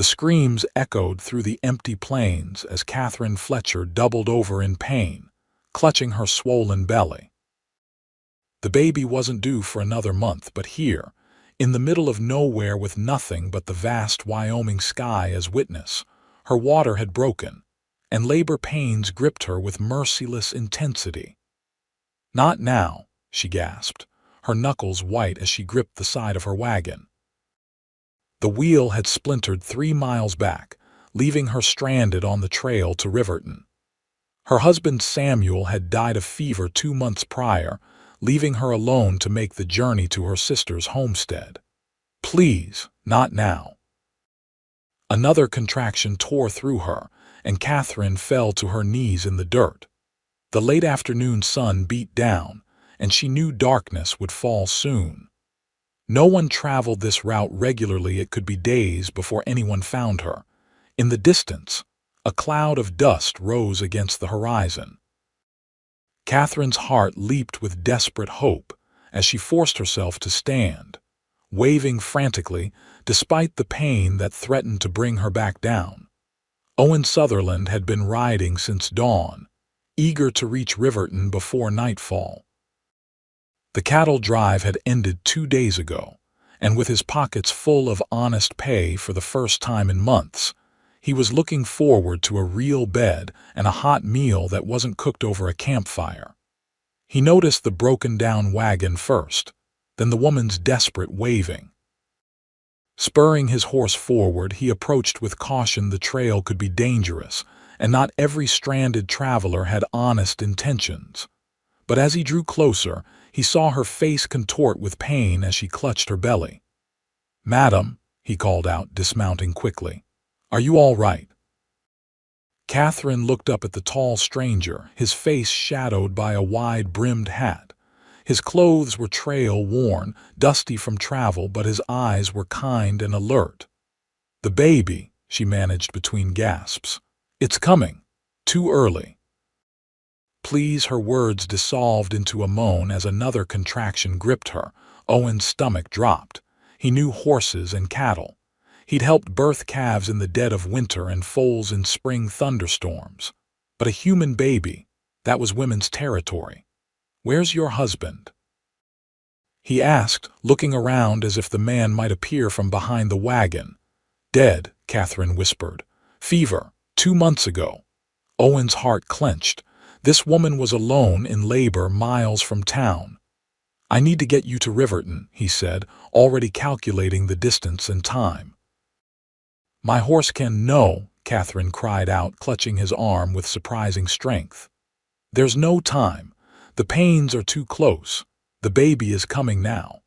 The screams echoed through the empty plains as Catherine Fletcher doubled over in pain, clutching her swollen belly. The baby wasn't due for another month, but here, in the middle of nowhere with nothing but the vast Wyoming sky as witness, her water had broken, and labor pains gripped her with merciless intensity. "Not now," she gasped, her knuckles white as she gripped the side of her wagon. The wheel had splintered 3 miles back, leaving her stranded on the trail to Riverton. Her husband Samuel had died of fever 2 months prior, leaving her alone to make the journey to her sister's homestead. "Please, not now." Another contraction tore through her, and Catherine fell to her knees in the dirt. The late afternoon sun beat down, and she knew darkness would fall soon. No one traveled this route regularly. It could be days before anyone found her. In the distance, a cloud of dust rose against the horizon. Catherine's heart leaped with desperate hope as she forced herself to stand, waving frantically despite the pain that threatened to bring her back down. Owen Sutherland had been riding since dawn, eager to reach Riverton before nightfall. The cattle drive had ended 2 days ago, and with his pockets full of honest pay for the first time in months, he was looking forward to a real bed and a hot meal that wasn't cooked over a campfire. He noticed the broken-down wagon first, then the woman's desperate waving. Spurring his horse forward, he approached with caution. The trail could be dangerous, and not every stranded traveler had honest intentions. But as he drew closer, he saw her face contort with pain as she clutched her belly. "Madam," he called out, dismounting quickly, "are you all right?" Catherine looked up at the tall stranger, his face shadowed by a wide-brimmed hat. His clothes were trail-worn, dusty from travel, but his eyes were kind and alert. "The baby," she managed between gasps. "It's coming. Too early." "Please," her words dissolved into a moan as another contraction gripped her. Owen's stomach dropped. He knew horses and cattle. He'd helped birth calves in the dead of winter and foals in spring thunderstorms. But a human baby, that was women's territory. "Where's your husband?" he asked, looking around as if the man might appear from behind the wagon. "Dead," Catherine whispered. "Fever, 2 months ago." Owen's heart clenched. This woman was alone in labor miles from town. "I need to get you to Riverton," he said, already calculating the distance and time. "My horse can—" "No," Catherine cried out, clutching his arm with surprising strength. "There's no time. The pains are too close. The baby is coming now."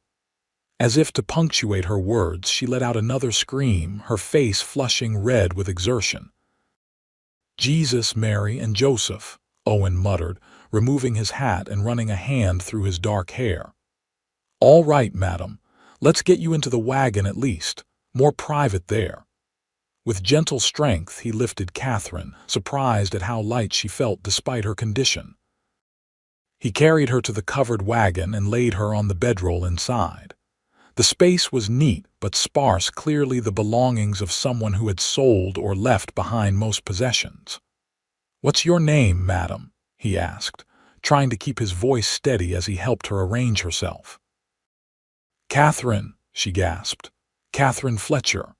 As if to punctuate her words, she let out another scream, her face flushing red with exertion. "Jesus, Mary, and Joseph," Owen muttered, removing his hat and running a hand through his dark hair. "All right, madam. Let's get you into the wagon at least. More private there." With gentle strength, he lifted Catherine, surprised at how light she felt despite her condition. He carried her to the covered wagon and laid her on the bedroll inside. The space was neat but sparse, clearly the belongings of someone who had sold or left behind most possessions. "What's your name, madam?" he asked, trying to keep his voice steady as he helped her arrange herself. "Catherine," she gasped. "Catherine Fletcher."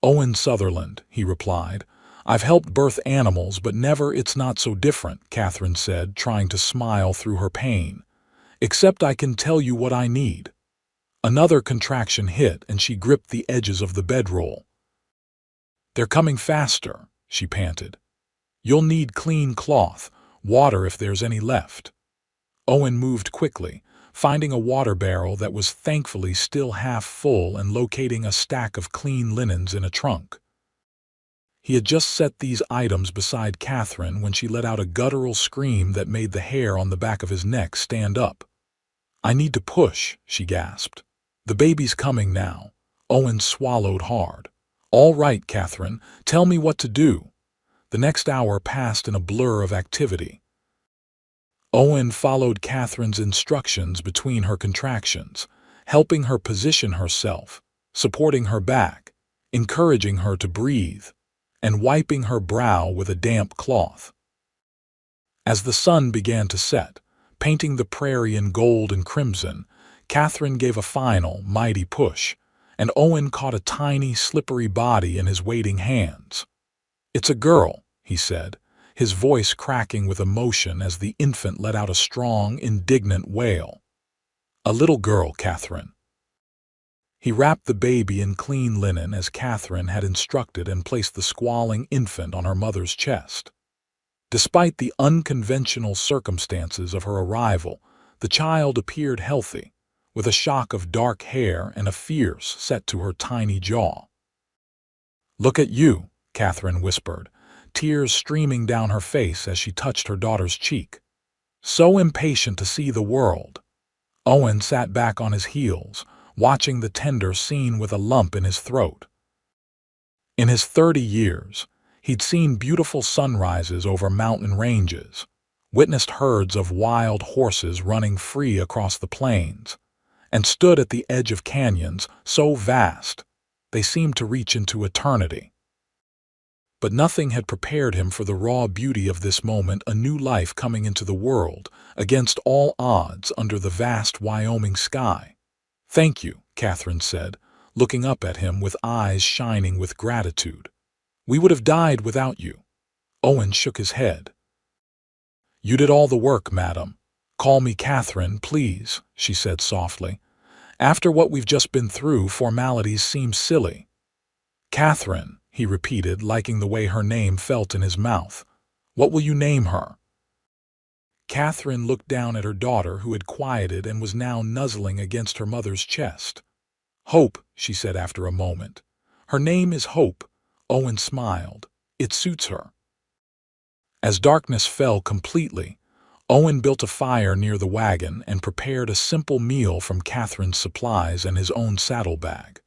"Owen Sutherland," he replied. "I've helped birth animals, but never—" "It's not so different," Catherine said, trying to smile through her pain. "Except I can tell you what I need." Another contraction hit, and she gripped the edges of the bedroll. "They're coming faster," she panted. "You'll need clean cloth, water if there's any left." Owen moved quickly, finding a water barrel that was thankfully still half full and locating a stack of clean linens in a trunk. He had just set these items beside Catherine when she let out a guttural scream that made the hair on the back of his neck stand up. "I need to push," she gasped. "The baby's coming now." Owen swallowed hard. "All right, Catherine, tell me what to do." The next hour passed in a blur of activity. Owen followed Catherine's instructions between her contractions, helping her position herself, supporting her back, encouraging her to breathe, and wiping her brow with a damp cloth. As the sun began to set, painting the prairie in gold and crimson, Catherine gave a final, mighty push, and Owen caught a tiny, slippery body in his waiting hands. "It's a girl," he said, his voice cracking with emotion as the infant let out a strong, indignant wail. "A little girl, Catherine." He wrapped the baby in clean linen as Catherine had instructed and placed the squalling infant on her mother's chest. Despite the unconventional circumstances of her arrival, the child appeared healthy, with a shock of dark hair and a fierce set to her tiny jaw. "Look at you," Catherine whispered, tears streaming down her face as she touched her daughter's cheek. "So impatient to see the world." Owen sat back on his heels, watching the tender scene with a lump in his throat. In his 30 years, he'd seen beautiful sunrises over mountain ranges, witnessed herds of wild horses running free across the plains, and stood at the edge of canyons so vast they seemed to reach into eternity. But nothing had prepared him for the raw beauty of this moment, a new life coming into the world, against all odds under the vast Wyoming sky. "Thank you," Catherine said, looking up at him with eyes shining with gratitude. "We would have died without you." Owen shook his head. "You did all the work, madam. Call me Catherine, please," she said softly. "After what we've just been through, formalities seem silly." "Catherine," he repeated, liking the way her name felt in his mouth. "What will you name her?" Catherine looked down at her daughter, who had quieted and was now nuzzling against her mother's chest. "Hope," she said after a moment. "Her name is Hope." Owen smiled. "It suits her." As darkness fell completely, Owen built a fire near the wagon and prepared a simple meal from Catherine's supplies and his own saddlebag.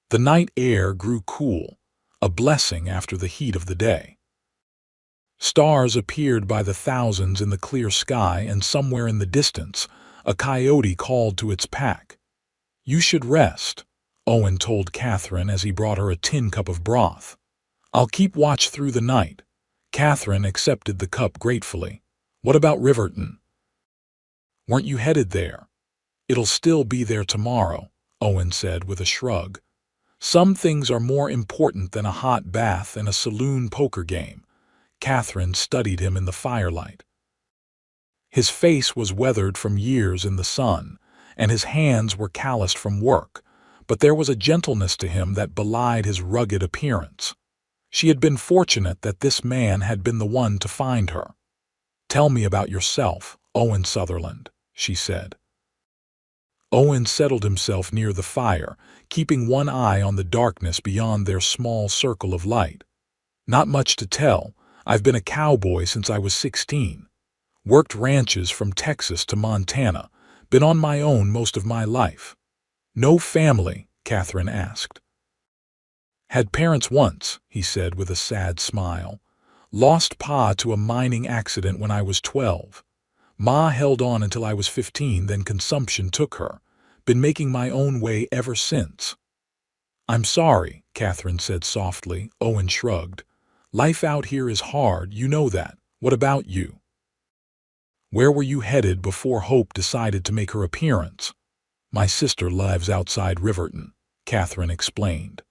The night air grew cool, a blessing after the heat of the day. Stars appeared by the thousands in the clear sky, and somewhere in the distance, a coyote called to its pack. "You should rest," Owen told Catherine as he brought her a tin cup of broth. "I'll keep watch through the night." Catherine accepted the cup gratefully. "What about Riverton? Weren't you headed there?" "It'll still be there tomorrow," Owen said with a shrug. "Some things are more important than a hot bath and a saloon poker game." Catherine studied him in the firelight. His face was weathered from years in the sun, and his hands were calloused from work, but there was a gentleness to him that belied his rugged appearance. She had been fortunate that this man had been the one to find her. "Tell me about yourself, Owen Sutherland," she said. Owen settled himself near the fire, keeping one eye on the darkness beyond their small circle of light. "Not much to tell. I've been a cowboy since I was 16. Worked ranches from Texas to Montana. Been on my own most of my life." "No family?" Catherine asked. "Had parents once," he said with a sad smile. "Lost Pa to a mining accident when I was 12. Ma held on until I was 15, then consumption took her. Been making my own way ever since." "I'm sorry," Catherine said softly. Owen shrugged. "Life out here is hard, you know that. What about you? Where were you headed before Hope decided to make her appearance?" "My sister lives outside Riverton," Catherine explained.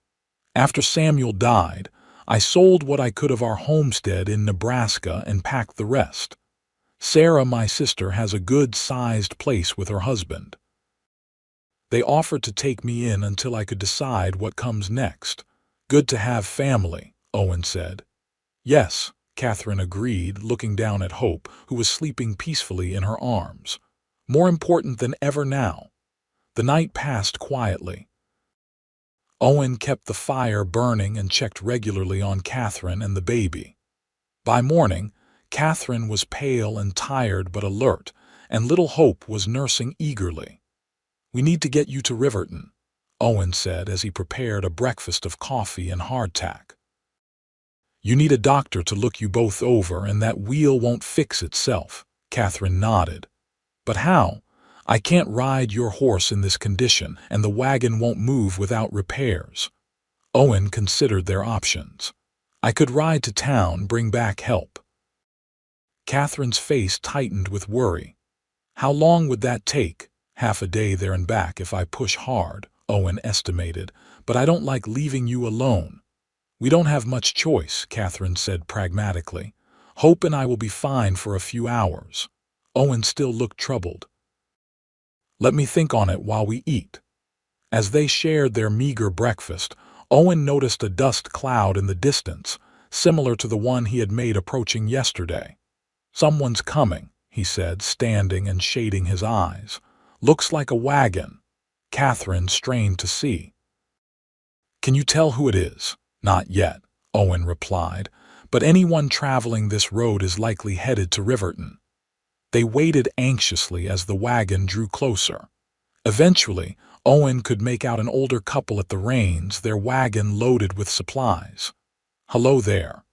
"After Samuel died, I sold what I could of our homestead in Nebraska and packed the rest. Sarah, my sister, has a good-sized place with her husband. They offered to take me in until I could decide what comes next." "Good to have family," Owen said. "Yes," Catherine agreed, looking down at Hope, who was sleeping peacefully in her arms. "More important than ever now." The night passed quietly. Owen kept the fire burning and checked regularly on Catherine and the baby. By morning, Catherine was pale and tired but alert, and little Hope was nursing eagerly. "We need to get you to Riverton," Owen said as he prepared a breakfast of coffee and hardtack. "You need a doctor to look you both over, and that wheel won't fix itself." Catherine nodded. "But how? I can't ride your horse in this condition, and the wagon won't move without repairs." Owen considered their options. I could ride to town, bring back help. Catherine's face tightened with worry. How long would that take? Half a day there and back if I push hard, Owen estimated, but I don't like leaving you alone. We don't have much choice, Catherine said pragmatically. Hope and I will be fine for a few hours. Owen still looked troubled. Let me think on it while we eat. As they shared their meager breakfast, Owen noticed a dust cloud in the distance, similar to the one he had made approaching yesterday. Someone's coming, he said, standing and shading his eyes. Looks like a wagon. Catherine strained to see. Can you tell who it is? Not yet, Owen replied, but anyone traveling this road is likely headed to Riverton. They waited anxiously as the wagon drew closer. Eventually, Owen could make out an older couple at the reins, their wagon loaded with supplies. Hello there.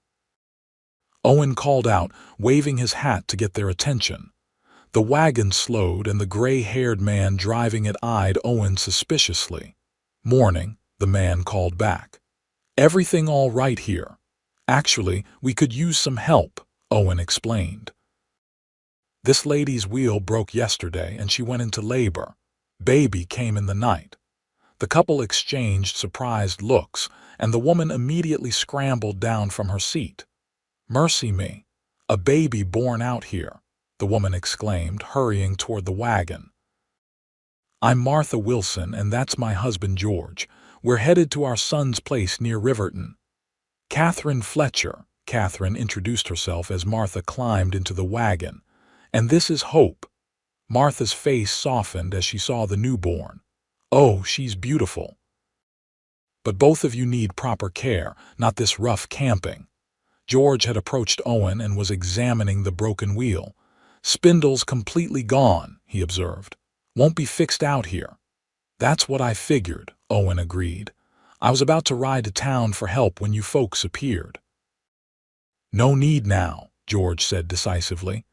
Owen called out, waving his hat to get their attention. The wagon slowed and the gray-haired man driving it eyed Owen suspiciously. Morning, the man called back. Everything all right here? Actually, we could use some help, Owen explained. This lady's wheel broke yesterday and she went into labor. Baby came in the night. The couple exchanged surprised looks, and the woman immediately scrambled down from her seat. Mercy me! A baby born out here, the woman exclaimed, hurrying toward the wagon. I'm Martha Wilson, and that's my husband George. We're headed to our son's place near Riverton. Catherine Fletcher, Catherine introduced herself as Martha climbed into the wagon. And this is Hope. Martha's face softened as she saw the newborn. Oh, she's beautiful. But both of you need proper care, not this rough camping. George had approached Owen and was examining the broken wheel. Spindle's completely gone, he observed. Won't be fixed out here. That's what I figured, Owen agreed. I was about to ride to town for help when you folks appeared. No need now, George said decisively.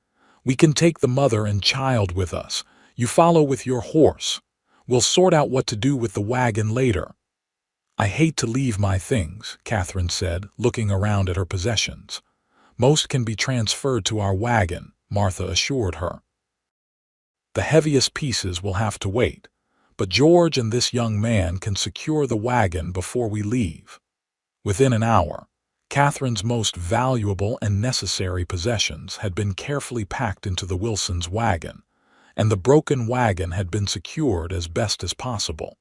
We can take the mother and child with us. You follow with your horse. We'll sort out what to do with the wagon later. I hate to leave my things, Catherine said, looking around at her possessions. Most can be transferred to our wagon, Martha assured her. The heaviest pieces will have to wait, but George and this young man can secure the wagon before we leave. Within an hour, Catherine's most valuable and necessary possessions had been carefully packed into the Wilsons' wagon, and the broken wagon had been secured as best as possible.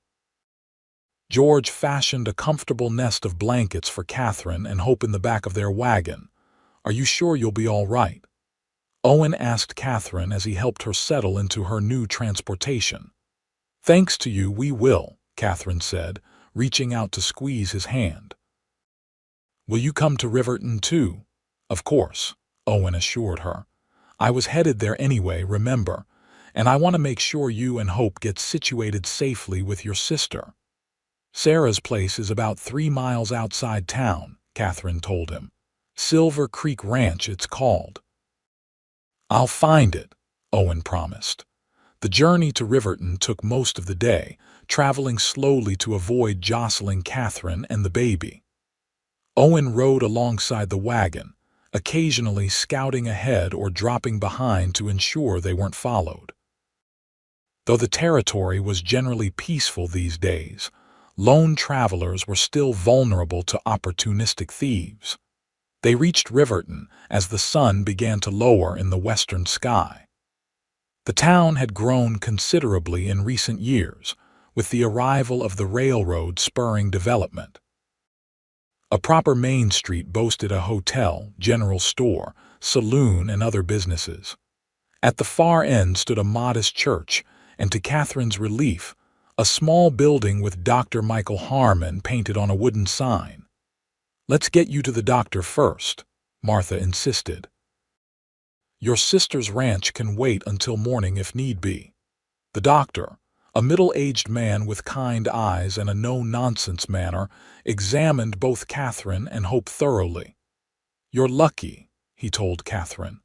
George fashioned a comfortable nest of blankets for Catherine and Hope in the back of their wagon. Are you sure you'll be all right? Owen asked Catherine as he helped her settle into her new transportation. Thanks to you, we will, Catherine said, reaching out to squeeze his hand. Will you come to Riverton too? Of course, Owen assured her. I was headed there anyway, remember, and I want to make sure you and Hope get situated safely with your sister. Sarah's place is about 3 miles outside town, Catherine told him. Silver Creek Ranch, it's called. I'll find it, Owen promised. The journey to Riverton took most of the day, traveling slowly to avoid jostling Catherine and the baby. Owen rode alongside the wagon, occasionally scouting ahead or dropping behind to ensure they weren't followed. Though the territory was generally peaceful these days, lone travelers were still vulnerable to opportunistic thieves. They reached Riverton as the sun began to lower in the western sky. The town had grown considerably in recent years, with the arrival of the railroad spurring development. A proper main street boasted a hotel, general store, saloon, and other businesses. At the far end stood a modest church, and to Catherine's relief, a small building with Dr. Michael Harmon painted on a wooden sign. Let's get you to the doctor first, Martha insisted. Your sister's ranch can wait until morning if need be. The doctor, a middle-aged man with kind eyes and a no-nonsense manner, examined both Catherine and Hope thoroughly. You're lucky, he told Catherine.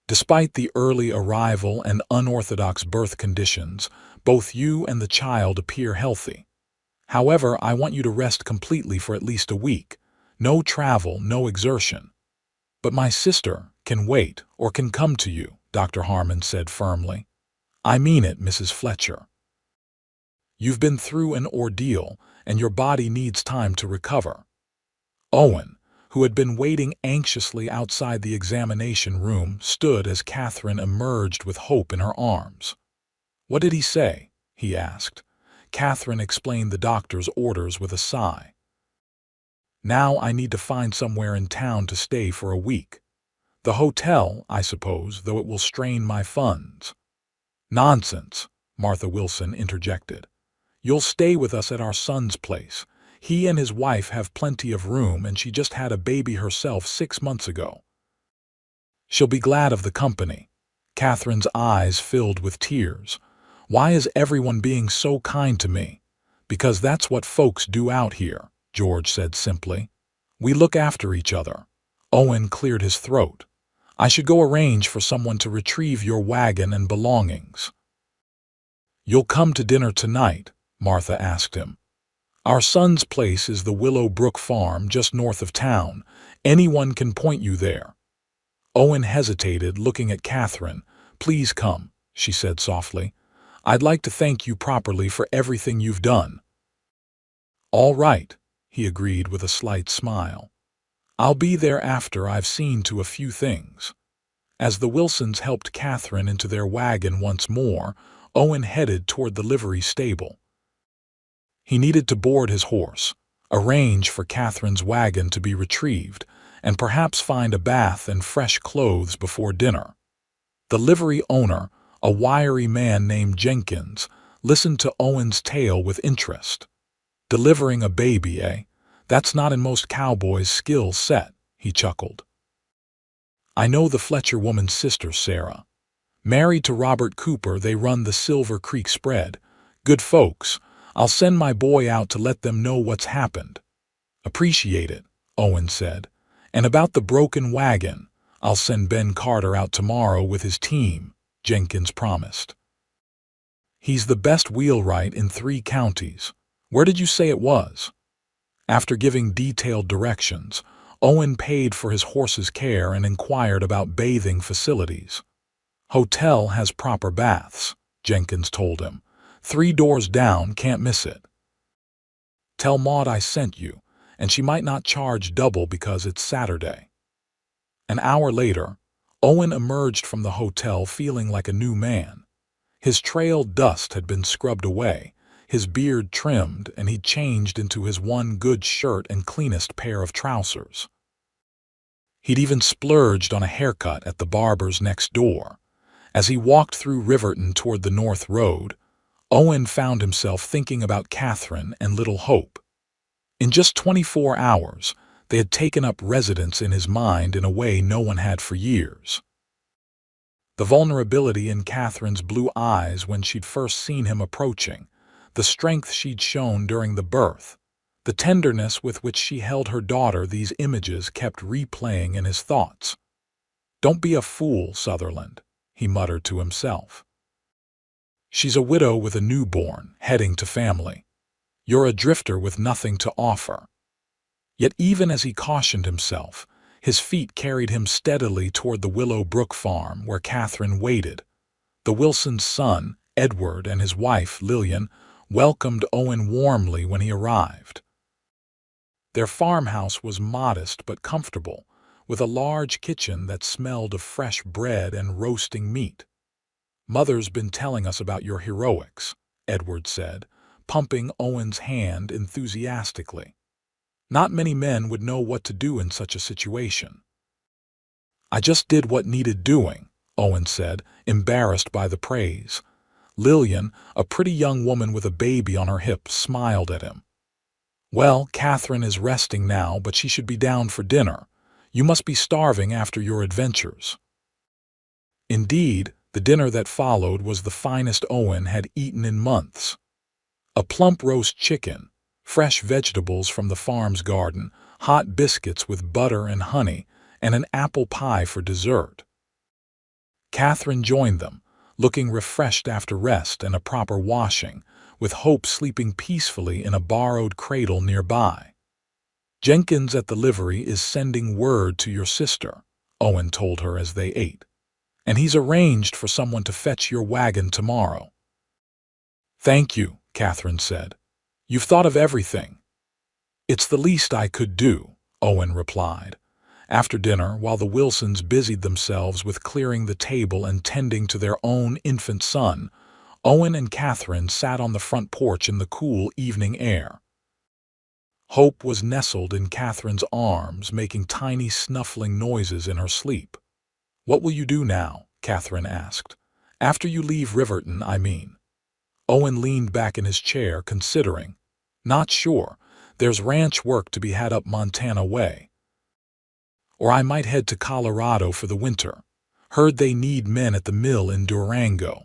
Despite the early arrival and unorthodox birth conditions, both you and the child appear healthy. However, I want you to rest completely for at least a week. No travel, no exertion. But my sister can wait or can come to you, Dr. Harmon said firmly. I mean it, Mrs. Fletcher. You've been through an ordeal, and your body needs time to recover. Owen, who had been waiting anxiously outside the examination room, stood as Catherine emerged with Hope in her arms. What did he say? He asked. Catherine explained the doctor's orders with a sigh. Now I need to find somewhere in town to stay for a week. The hotel, I suppose, though it will strain my funds. Nonsense, Martha Wilson interjected. You'll stay with us at our son's place. He and his wife have plenty of room, and she just had a baby herself 6 months ago. She'll be glad of the company. Catherine's eyes filled with tears. Why is everyone being so kind to me? Because that's what folks do out here, George said simply. We look after each other. Owen cleared his throat. I should go arrange for someone to retrieve your wagon and belongings. You'll come to dinner tonight? Martha asked him. Our son's place is the Willow Brook Farm just north of town. Anyone can point you there. Owen hesitated, looking at Catherine. Please come, she said softly. I'd like to thank you properly for everything you've done. All right, he agreed with a slight smile. I'll be there after I've seen to a few things. As the Wilsons helped Catherine into their wagon once more, Owen headed toward the livery stable. He needed to board his horse, arrange for Catherine's wagon to be retrieved, and perhaps find a bath and fresh clothes before dinner. The livery owner, a wiry man named Jenkins, listened to Owen's tale with interest. Delivering a baby, eh? That's not in most cowboys' skill set, he chuckled. I know the Fletcher woman's sister, Sarah. Married to Robert Cooper, they run the Silver Creek spread. Good folks. I'll send my boy out to let them know what's happened. Appreciate it, Owen said. And about the broken wagon, I'll send Ben Carter out tomorrow with his team, Jenkins promised. He's the best wheelwright in 3 counties. Where did you say it was? After giving detailed directions, Owen paid for his horse's care and inquired about bathing facilities. Hotel has proper baths, Jenkins told him. 3 doors down, can't miss it. Tell Maud I sent you, and she might not charge double because it's Saturday. An hour later, Owen emerged from the hotel feeling like a new man. His trail dust had been scrubbed away, his beard trimmed, and he'd changed into his one good shirt and cleanest pair of trousers. He'd even splurged on a haircut at the barber's next door. As he walked through Riverton toward the North Road, Owen found himself thinking about Catherine and little Hope. In just 24 hours, they had taken up residence in his mind in a way no one had for years. The vulnerability in Catherine's blue eyes when she'd first seen him approaching, the strength she'd shown during the birth, the tenderness with which she held her daughter, these images kept replaying in his thoughts. Don't be a fool, Sutherland, he muttered to himself. She's a widow with a newborn, heading to family. You're a drifter with nothing to offer. Yet even as he cautioned himself, his feet carried him steadily toward the Willow Brook Farm where Catherine waited. The Wilsons' son, Edward, and his wife, Lillian, welcomed Owen warmly when he arrived. Their farmhouse was modest but comfortable, with a large kitchen that smelled of fresh bread and roasting meat. Mother's been telling us about your heroics, Edward said, pumping Owen's hand enthusiastically. Not many men would know what to do in such a situation. I just did what needed doing, Owen said, embarrassed by the praise. Lillian, a pretty young woman with a baby on her hip, smiled at him. Well, Catherine is resting now, but she should be down for dinner. You must be starving after your adventures. Indeed, the dinner that followed was the finest Owen had eaten in months. A plump roast chicken, fresh vegetables from the farm's garden, hot biscuits with butter and honey, and an apple pie for dessert. Catherine joined them, looking refreshed after rest and a proper washing, with Hope sleeping peacefully in a borrowed cradle nearby. "Jenkins at the livery is sending word to your sister," Owen told her as they ate. "And he's arranged for someone to fetch your wagon tomorrow." "Thank you," Catherine said. "You've thought of everything." "It's the least I could do," Owen replied. After dinner, while the Wilsons busied themselves with clearing the table and tending to their own infant son, Owen and Catherine sat on the front porch in the cool evening air. Hope was nestled in Catherine's arms, making tiny snuffling noises in her sleep. "What will you do now?" Catherine asked. "After you leave Riverton, I mean." Owen leaned back in his chair, considering. "Not sure. There's ranch work to be had up Montana way. Or I might head to Colorado for the winter. Heard they need men at the mill in Durango."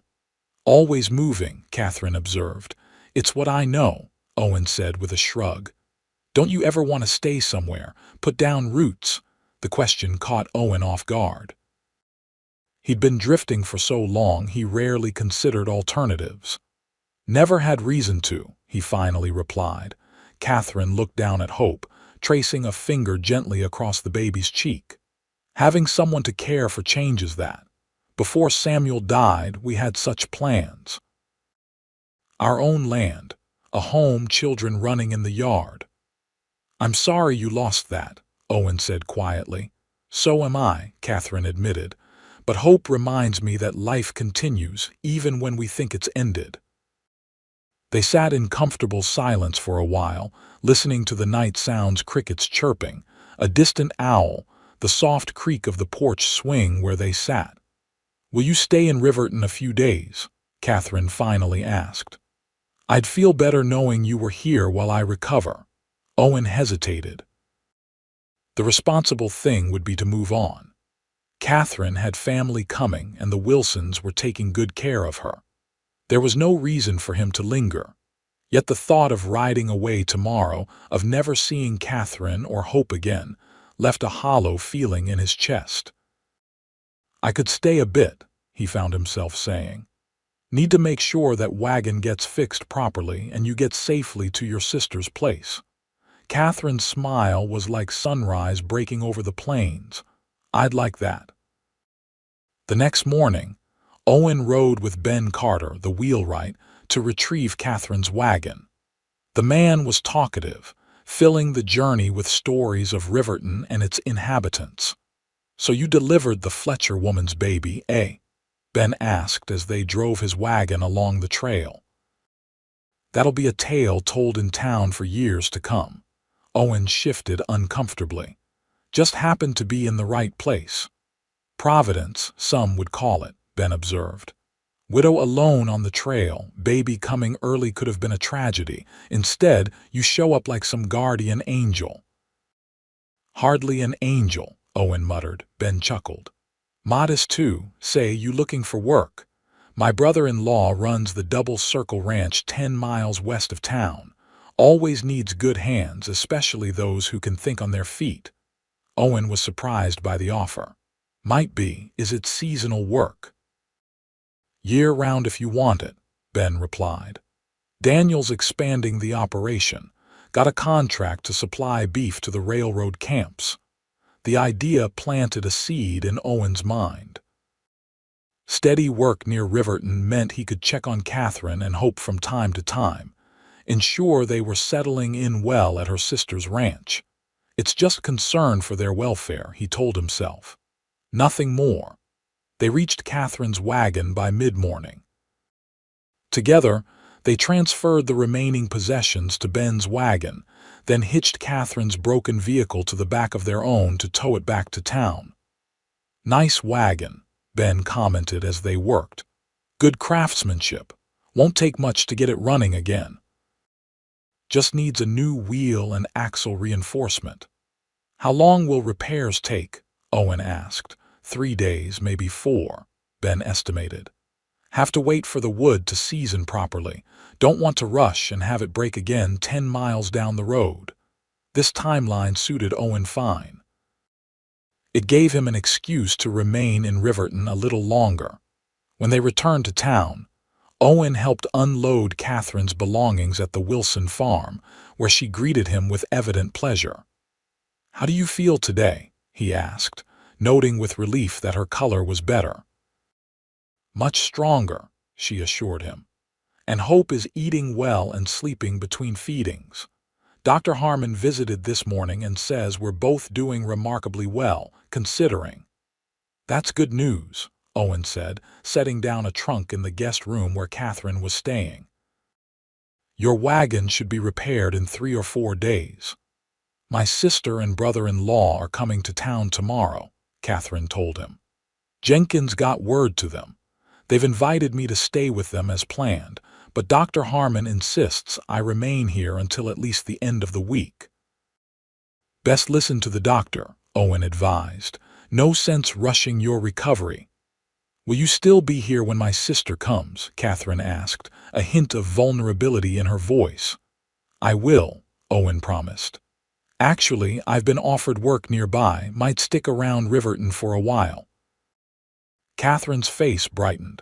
"Always moving," Catherine observed. "It's what I know," Owen said with a shrug. "Don't you ever want to stay somewhere, put down roots?" The question caught Owen off guard. He'd been drifting for so long he rarely considered alternatives. "Never had reason to," he finally replied. Catherine looked down at Hope, tracing a finger gently across the baby's cheek. "Having someone to care for changes that. Before Samuel died, we had such plans. Our own land, a home, children running in the yard." "I'm sorry you lost that," Owen said quietly. "So am I," Catherine admitted. "But hope reminds me that life continues, even when we think it's ended." They sat in comfortable silence for a while, listening to the night sounds: crickets chirping, a distant owl, the soft creak of the porch swing where they sat. "Will you stay in Riverton a few days?" Catherine finally asked. "I'd feel better knowing you were here while I recover." Owen hesitated. The responsible thing would be to move on. Catherine had family coming, and the Wilsons were taking good care of her. There was no reason for him to linger. Yet the thought of riding away tomorrow, of never seeing Catherine or Hope again, left a hollow feeling in his chest. "I could stay a bit," he found himself saying. "Need to make sure that wagon gets fixed properly and you get safely to your sister's place." Catherine's smile was like sunrise breaking over the plains. "I'd like that." The next morning, Owen rode with Ben Carter, the wheelwright, to retrieve Catherine's wagon. The man was talkative, filling the journey with stories of Riverton and its inhabitants. "So you delivered the Fletcher woman's baby, eh?" Ben asked as they drove his wagon along the trail. "That'll be a tale told in town for years to come." Owen shifted uncomfortably. "Just happened to be in the right place. Providence, some would call it," Ben observed. "Widow alone on the trail, baby coming early could have been a tragedy. Instead, you show up like some guardian angel." "Hardly an angel," Owen muttered. Ben chuckled. "Modest too. Say, you looking for work? My brother-in-law runs the Double Circle Ranch 10 miles west of town. Always needs good hands, especially those who can think on their feet." Owen was surprised by the offer. "Might be. Is it seasonal work?" "Year-round if you want it," Ben replied. "Daniel's expanding the operation. Got a contract to supply beef to the railroad camps." The idea planted a seed in Owen's mind. Steady work near Riverton meant he could check on Catherine and Hope from time to time, ensure they were settling in well at her sister's ranch. "It's just concern for their welfare," he told himself. Nothing more. They reached Catherine's wagon by mid-morning. Together, they transferred the remaining possessions to Ben's wagon, then hitched Catherine's broken vehicle to the back of their own to tow it back to town. "Nice wagon," Ben commented as they worked. "Good craftsmanship. Won't take much to get it running again. Just needs a new wheel and axle reinforcement." "How long will repairs take?" Owen asked. 3 days, maybe 4, Ben estimated. "Have to wait for the wood to season properly. Don't want to rush and have it break again 10 miles down the road." This timeline suited Owen fine. It gave him an excuse to remain in Riverton a little longer. When they returned to town, Owen helped unload Catherine's belongings at the Wilson farm, where she greeted him with evident pleasure. "How do you feel today?" he asked, noting with relief that her color was better. "Much stronger," she assured him. "And Hope is eating well and sleeping between feedings. Dr. Harmon visited this morning and says we're both doing remarkably well, considering." "That's good news," Owen said, setting down a trunk in the guest room where Catherine was staying. "Your wagon should be repaired in 3 or 4 days. My sister and brother-in-law are coming to town tomorrow," Catherine told him. "Jenkins got word to them. They've invited me to stay with them as planned, but Dr. Harmon insists I remain here until at least the end of the week." "Best listen to the doctor," Owen advised. "No sense rushing your recovery." "Will you still be here when my sister comes?" Catherine asked, a hint of vulnerability in her voice. "I will," Owen promised. "Actually, I've been offered work nearby, might stick around Riverton for a while." Catherine's face brightened.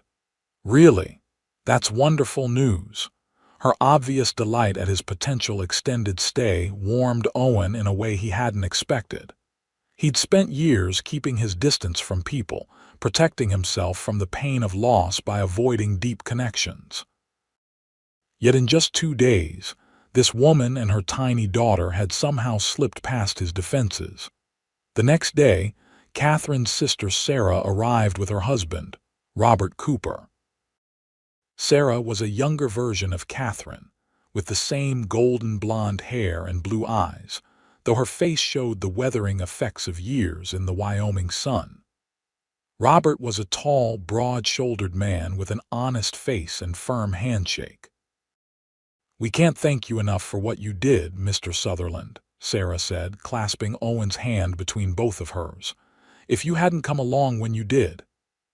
"Really? That's wonderful news." Her obvious delight at his potential extended stay warmed Owen in a way he hadn't expected. He'd spent years keeping his distance from people, protecting himself from the pain of loss by avoiding deep connections. Yet in just 2 days, this woman and her tiny daughter had somehow slipped past his defenses. The next day, Catherine's sister Sarah arrived with her husband, Robert Cooper. Sarah was a younger version of Catherine, with the same golden blonde hair and blue eyes, though her face showed the weathering effects of years in the Wyoming sun. Robert was a tall, broad-shouldered man with an honest face and firm handshake. "We can't thank you enough for what you did, Mr. Sutherland," Sarah said, clasping Owen's hand between both of hers. "If you hadn't come along when you did—"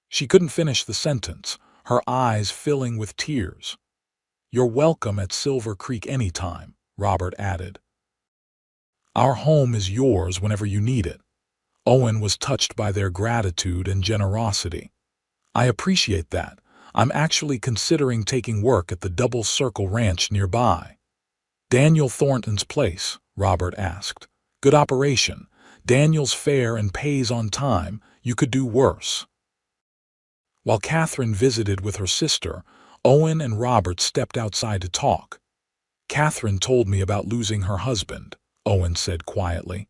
She couldn't finish the sentence, her eyes filling with tears. "You're welcome at Silver Creek anytime," Robert added. "Our home is yours whenever you need it." Owen was touched by their gratitude and generosity. "I appreciate that. I'm actually considering taking work at the Double Circle Ranch nearby." "Daniel Thornton's place?" Robert asked. "Good operation. Daniel's fair and pays on time. You could do worse." While Catherine visited with her sister, Owen and Robert stepped outside to talk. "Catherine told me about losing her husband," Owen said quietly.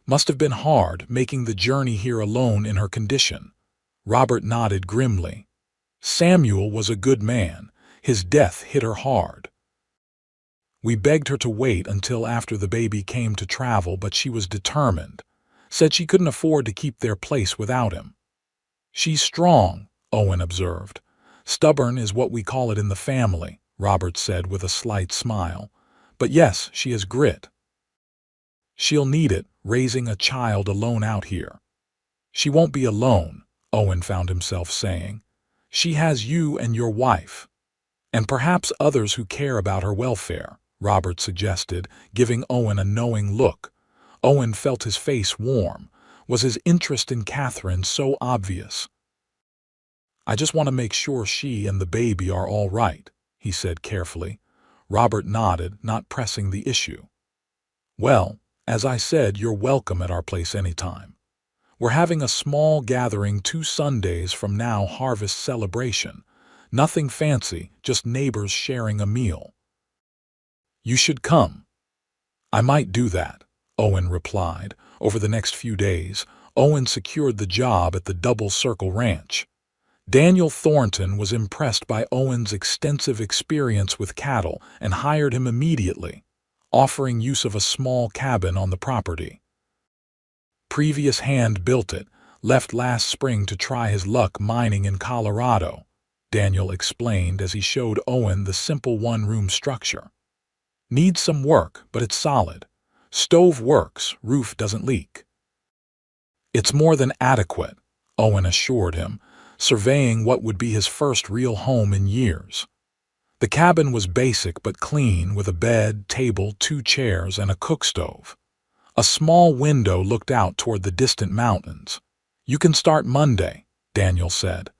"Must have been hard, making the journey here alone in her condition." Robert nodded grimly. "Samuel was a good man. His death hit her hard. We begged her to wait until after the baby came to travel, but she was determined. Said she couldn't afford to keep their place without him." "She's strong," Owen observed. "Stubborn is what we call it in the family," Robert said with a slight smile. "But yes, she has grit. She'll need it, raising a child alone out here." "She won't be alone," Owen found himself saying. "She has you and your wife. And perhaps others who care about her welfare," Robert suggested, giving Owen a knowing look. Owen felt his face warm. Was his interest in Catherine so obvious? "I just want to make sure she and the baby are all right," he said carefully. Robert nodded, not pressing the issue. "Well, as I said, you're welcome at our place anytime. We're having a small gathering 2 Sundays from now, harvest celebration. Nothing fancy, just neighbors sharing a meal." "You should come." "I might do that," Owen replied. Over the next few days, Owen secured the job at the Double Circle Ranch. Daniel Thornton was impressed by Owen's extensive experience with cattle and hired him immediately, offering use of a small cabin on the property. "Previous hand built it, left last spring to try his luck mining in Colorado," Daniel explained as he showed Owen the simple one-room structure. "Needs some work, but it's solid. Stove works, roof doesn't leak." "It's more than adequate," Owen assured him, surveying what would be his first real home in years. The cabin was basic but clean, with a bed, table, 2 chairs, and a cook stove. A small window looked out toward the distant mountains. "You can start Monday," Daniel said.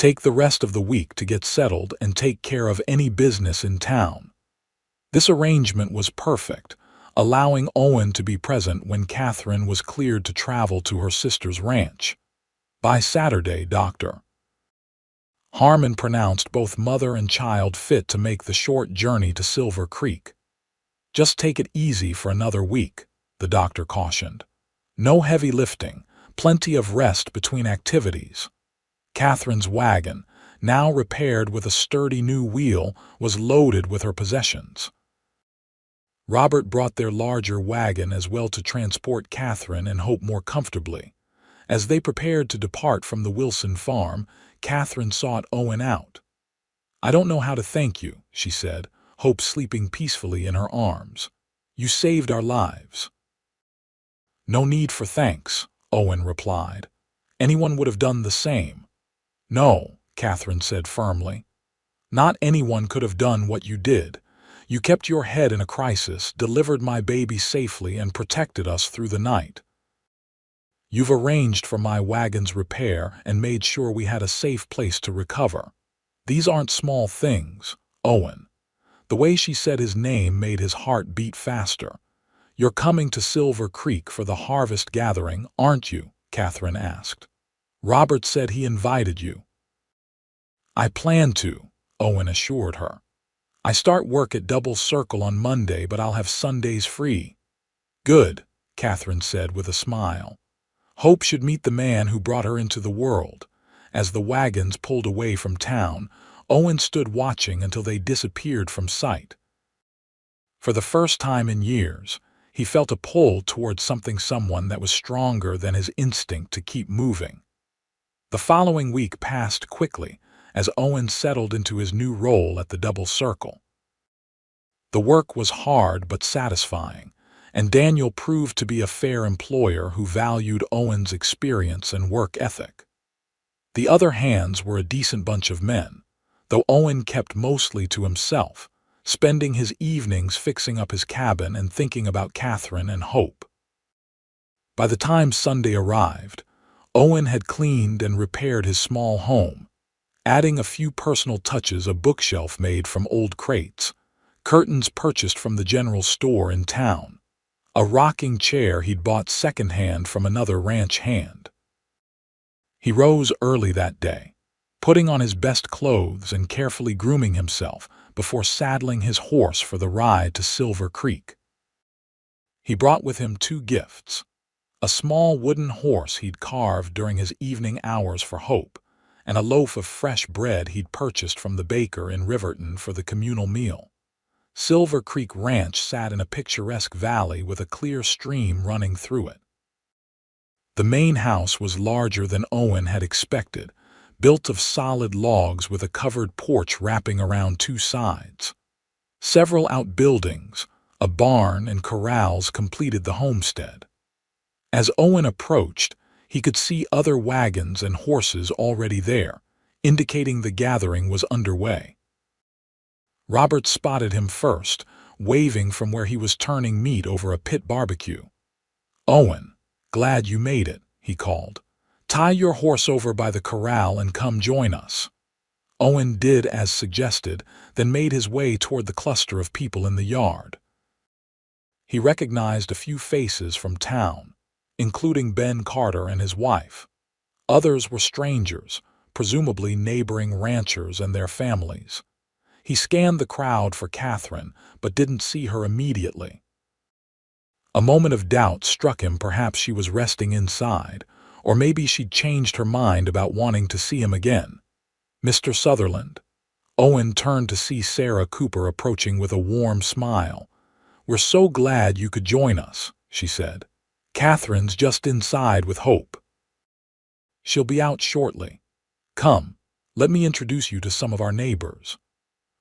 Take the rest of the week to get settled and take care of any business in town. This arrangement was perfect, allowing Owen to be present when Catherine was cleared to travel to her sister's ranch. By Saturday, Dr. Harmon pronounced both mother and child fit to make the short journey to Silver Creek. Just take it easy for another week, the doctor cautioned. No heavy lifting, plenty of rest between activities. Catherine's wagon, now repaired with a sturdy new wheel, was loaded with her possessions. Robert brought their larger wagon as well to transport Catherine and Hope more comfortably. As they prepared to depart from the Wilson farm, Catherine sought Owen out. "I don't know how to thank you," she said, Hope sleeping peacefully in her arms. "You saved our lives." "No need for thanks," Owen replied. "Anyone would have done the same." "No," Catherine said firmly. "Not anyone could have done what you did. You kept your head in a crisis, delivered my baby safely, and protected us through the night. You've arranged for my wagon's repair and made sure we had a safe place to recover. These aren't small things, Owen." The way she said his name made his heart beat faster. "You're coming to Silver Creek for the harvest gathering, aren't you?" Catherine asked. "Robert said he invited you." "I plan to," Owen assured her. "I start work at Double Circle on Monday, but I'll have Sundays free." "Good," Catherine said with a smile. Hope should meet the man who brought her into the world. As the wagons pulled away from town, Owen stood watching until they disappeared from sight. For the first time in years, he felt a pull towards someone that was stronger than his instinct to keep moving. The following week passed quickly as Owen settled into his new role at the Double Circle. The work was hard but satisfying, and Daniel proved to be a fair employer who valued Owen's experience and work ethic. The other hands were a decent bunch of men, though Owen kept mostly to himself, spending his evenings fixing up his cabin and thinking about Catherine and Hope. By the time Sunday arrived, Owen had cleaned and repaired his small home, adding a few personal touches: a bookshelf made from old crates, curtains purchased from the general store in town, a rocking chair he'd bought secondhand from another ranch hand. He rose early that day, putting on his best clothes and carefully grooming himself before saddling his horse for the ride to Silver Creek. He brought with him 2 gifts: a small wooden horse he'd carved during his evening hours for Hope, and a loaf of fresh bread he'd purchased from the baker in Riverton for the communal meal. Silver Creek Ranch sat in a picturesque valley with a clear stream running through it. The main house was larger than Owen had expected, built of solid logs with a covered porch wrapping around 2 sides. Several outbuildings, a barn, and corrals completed the homestead. As Owen approached, he could see other wagons and horses already there, indicating the gathering was underway. Robert spotted him first, waving from where he was turning meat over a pit barbecue. "Owen, glad you made it," he called. "Tie your horse over by the corral and come join us." Owen did as suggested, then made his way toward the cluster of people in the yard. He recognized a few faces from town, including Ben Carter and his wife. Others were strangers, presumably neighboring ranchers and their families. He scanned the crowd for Catherine, but didn't see her immediately. A moment of doubt struck him. Perhaps she was resting inside, or maybe she'd changed her mind about wanting to see him again. "Mr. Sutherland." Owen turned to see Sarah Cooper approaching with a warm smile. "We're so glad you could join us," she said. "Catherine's just inside with Hope. She'll be out shortly. Come, let me introduce you to some of our neighbors."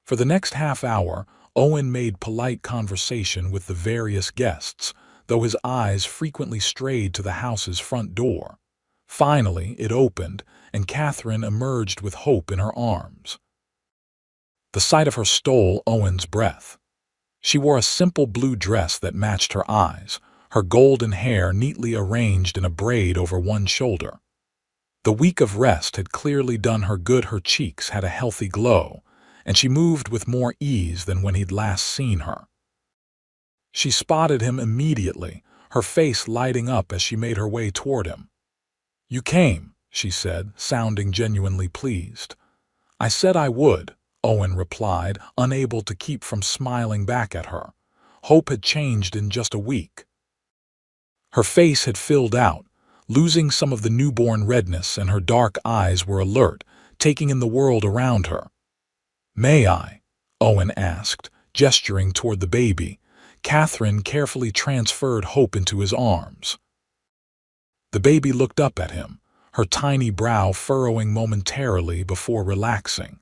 For the next half hour, Owen made polite conversation with the various guests, though his eyes frequently strayed to the house's front door. Finally, it opened, and Catherine emerged with Hope in her arms. The sight of her stole Owen's breath. She wore a simple blue dress that matched her eyes, her golden hair neatly arranged in a braid over one shoulder. The week of rest had clearly done her good. Her cheeks had a healthy glow, and she moved with more ease than when he'd last seen her. She spotted him immediately, her face lighting up as she made her way toward him. "You came," she said, sounding genuinely pleased. "I said I would," Owen replied, unable to keep from smiling back at her. Hope had changed in just a week. Her face had filled out, losing some of the newborn redness, and her dark eyes were alert, taking in the world around her. "May I?" Owen asked, gesturing toward the baby. Catherine carefully transferred Hope into his arms. The baby looked up at him, her tiny brow furrowing momentarily before relaxing.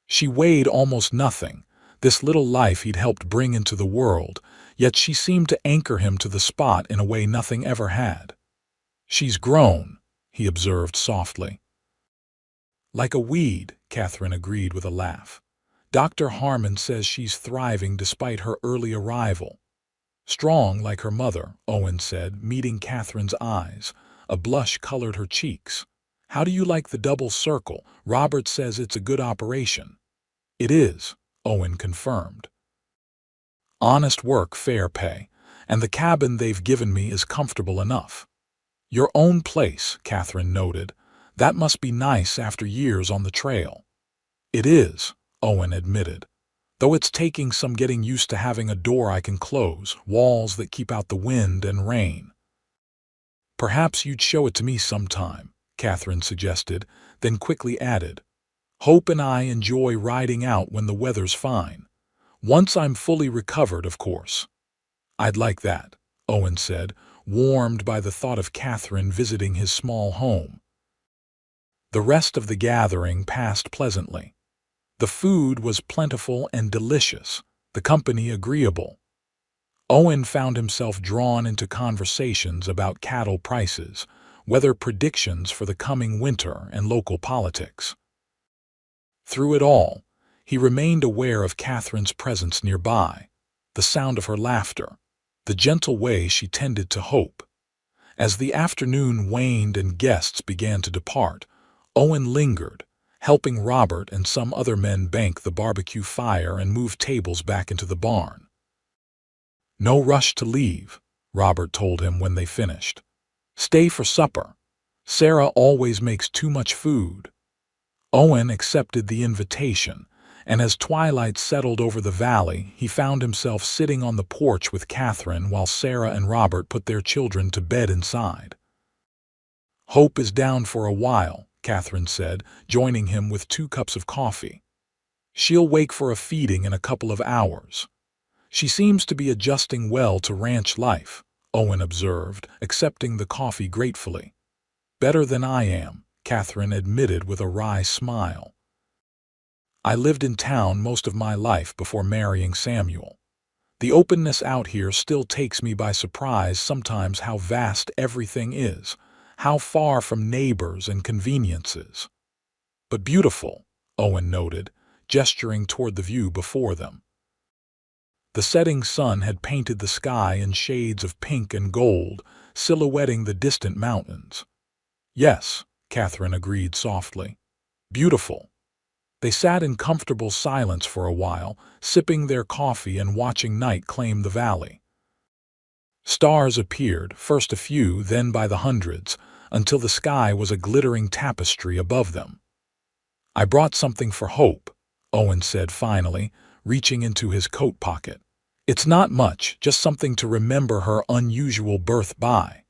She weighed almost nothing, this little life he'd helped bring into the world, yet she seemed to anchor him to the spot in a way nothing ever had. "She's grown," he observed softly. "Like a weed," Catherine agreed with a laugh. "Dr. Harmon says she's thriving despite her early arrival." "Strong like her mother," Owen said, meeting Catherine's eyes. A blush colored her cheeks. "How do you like the double circle? Robert says it's a good operation." "It is," Owen confirmed. "Honest work, fair pay, and the cabin they've given me is comfortable enough." "Your own place," Catherine noted. "That must be nice after years on the trail." "It is," Owen admitted, "though it's taking some getting used to having a door I can close, walls that keep out the wind and rain." "Perhaps you'd show it to me sometime," Catherine suggested, then quickly added, "Hope and I enjoy riding out when the weather's fine. Once I'm fully recovered, of course." "I'd like that," Owen said, warmed by the thought of Catherine visiting his small home. The rest of the gathering passed pleasantly. The food was plentiful and delicious, the company agreeable. Owen found himself drawn into conversations about cattle prices, weather predictions for the coming winter, and local politics. Through it all, he remained aware of Catherine's presence nearby, the sound of her laughter, the gentle way she tended to Hope. As the afternoon waned and guests began to depart, Owen lingered, helping Robert and some other men bank the barbecue fire and move tables back into the barn. "No rush to leave," Robert told him when they finished. "Stay for supper. Sarah always makes too much food." Owen accepted the invitation, and as twilight settled over the valley, he found himself sitting on the porch with Catherine while Sarah and Robert put their children to bed inside. "Hope is down for a while," Catherine said, joining him with 2 cups of coffee. "She'll wake for a feeding in a couple of hours." "She seems to be adjusting well to ranch life," Owen observed, accepting the coffee gratefully. "Better than I am," Catherine admitted with a wry smile. "I lived in town most of my life before marrying Samuel. The openness out here still takes me by surprise sometimes, how vast everything is, how far from neighbors and conveniences." "But beautiful," Owen noted, gesturing toward the view before them. The setting sun had painted the sky in shades of pink and gold, silhouetting the distant mountains. "Yes," Catherine agreed softly. "Beautiful." They sat in comfortable silence for a while, sipping their coffee and watching night claim the valley. Stars appeared, first a few, then by the hundreds, until the sky was a glittering tapestry above them. "I brought something for Hope," Owen said finally, reaching into his coat pocket. "It's not much, just something to remember her unusual birth by."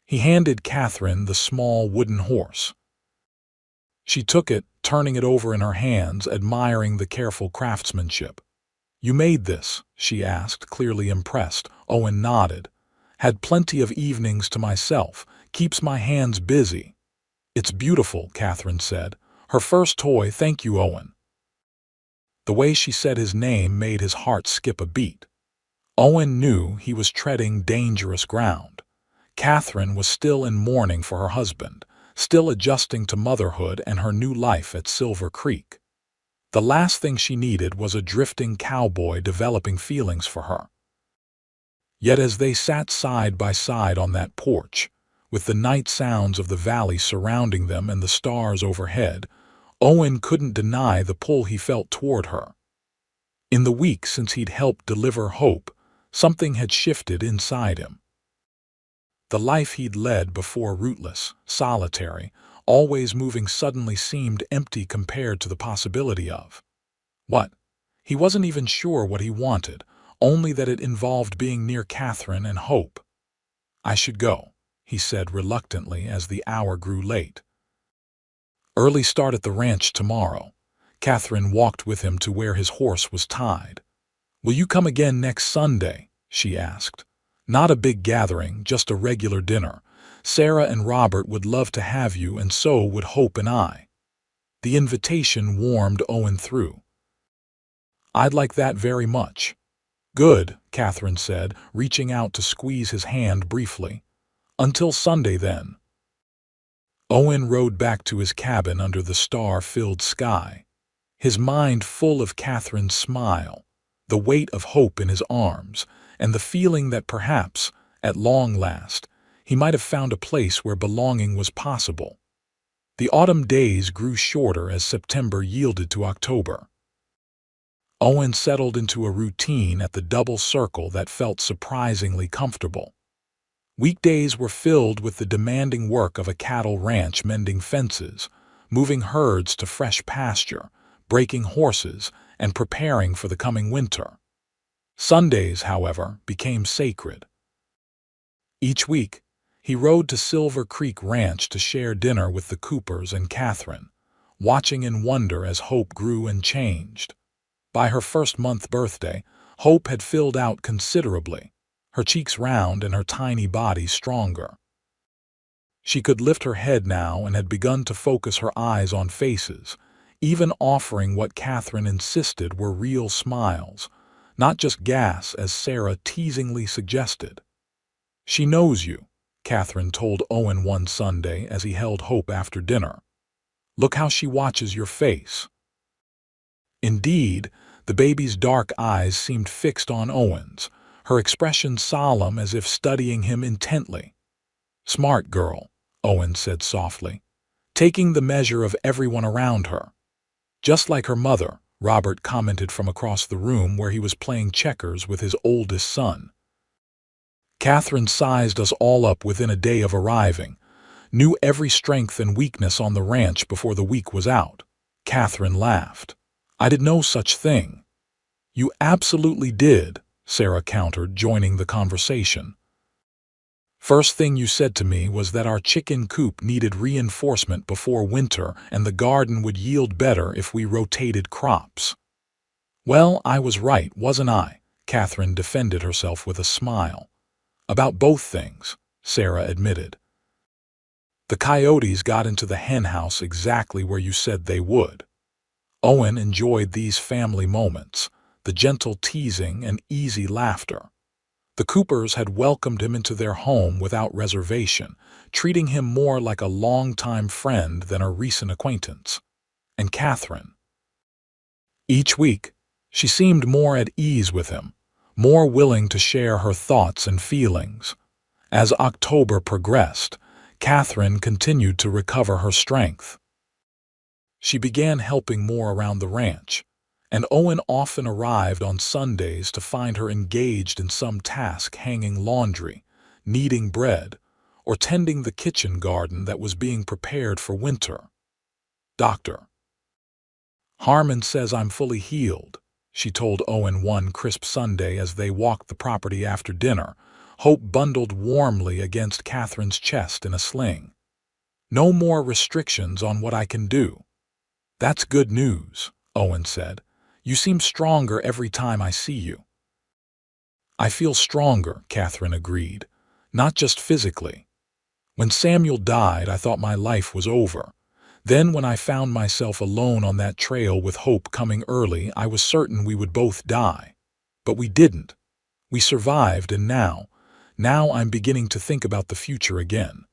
He handed Catherine the small wooden horse. She took it, turning it over in her hands, admiring the careful craftsmanship. "You made this?" she asked, clearly impressed. Owen nodded. "Had plenty of evenings to myself. Keeps my hands busy." "It's beautiful," Catherine said. "Her first toy, thank you, Owen." The way she said his name made his heart skip a beat. Owen knew he was treading dangerous ground. Catherine was still in mourning for her husband, still adjusting to motherhood and her new life at Silver Creek. The last thing she needed was a drifting cowboy developing feelings for her. Yet as they sat side by side on that porch, With the night sounds of the valley surrounding them and the stars overhead, Owen couldn't deny the pull he felt toward her. In the week since he'd helped deliver Hope, something had shifted inside him. The life he'd led before, rootless, solitary, always moving, suddenly seemed empty compared to the possibility of what? He wasn't even sure what he wanted, only that it involved being near Catherine and Hope. "I should go," he said reluctantly as the hour grew late. "Early start at the ranch tomorrow." Catherine walked with him to where his horse was tied. "Will you come again next Sunday?" she asked. "Not a big gathering, just a regular dinner. Sarah and Robert would love to have you, and so would Hope and I." The invitation warmed Owen through. "I'd like that very much." "Good," Catherine said, reaching out to squeeze his hand briefly. "Until Sunday, then." Owen rode back to his cabin under the star-filled sky, his mind full of Catherine's smile, the weight of Hope in his arms, and the feeling that perhaps, at long last, he might have found a place where belonging was possible. The autumn days grew shorter as September yielded to October. Owen settled into a routine at the double circle that felt surprisingly comfortable. Weekdays were filled with the demanding work of a cattle ranch, mending fences, moving herds to fresh pasture, breaking horses, and preparing for the coming winter. Sundays, however, became sacred. Each week, he rode to Silver Creek Ranch to share dinner with the Coopers and Catherine, watching in wonder as Hope grew and changed. By her first-month birthday, Hope had filled out considerably, her cheeks round and her tiny body stronger. She could lift her head now and had begun to focus her eyes on faces, even offering what Catherine insisted were real smiles, not just gas, as Sarah teasingly suggested. "She knows you," Catherine told Owen one Sunday as he held Hope after dinner. "Look how she watches your face." Indeed, the baby's dark eyes seemed fixed on Owen's, her expression solemn as if studying him intently. "Smart girl," Owen said softly, taking the measure of everyone around her. "Just like her mother," Robert commented from across the room where he was playing checkers with his oldest son. "Catherine sized us all up within a day of arriving, knew every strength and weakness on the ranch before the week was out." Catherine laughed. "I did no such thing." "You absolutely did," Sarah countered, joining the conversation. "First thing you said to me was that our chicken coop needed reinforcement before winter and the garden would yield better if we rotated crops." "Well, I was right, wasn't I?" Catherine defended herself with a smile. "About both things," Sarah admitted. "The coyotes got into the henhouse exactly where you said they would." Owen enjoyed these family moments, the gentle teasing and easy laughter. The Coopers had welcomed him into their home without reservation, treating him more like a longtime friend than a recent acquaintance. And Catherine. Each week, she seemed more at ease with him, more willing to share her thoughts and feelings. As October progressed, Catherine continued to recover her strength. She began helping more around the ranch, and Owen often arrived on Sundays to find her engaged in some task, hanging laundry, kneading bread, or tending the kitchen garden that was being prepared for winter. "Dr. Harmon says I'm fully healed," she told Owen one crisp Sunday as they walked the property after dinner, Hope bundled warmly against Catherine's chest in a sling. "No more restrictions on what I can do." "That's good news," Owen said. "You seem stronger every time I see you." "I feel stronger," Catherine agreed, "not just physically. When Samuel died, I thought my life was over. Then when I found myself alone on that trail with Hope coming early, I was certain we would both die. But we didn't. We survived, and now I'm beginning to think about the future again."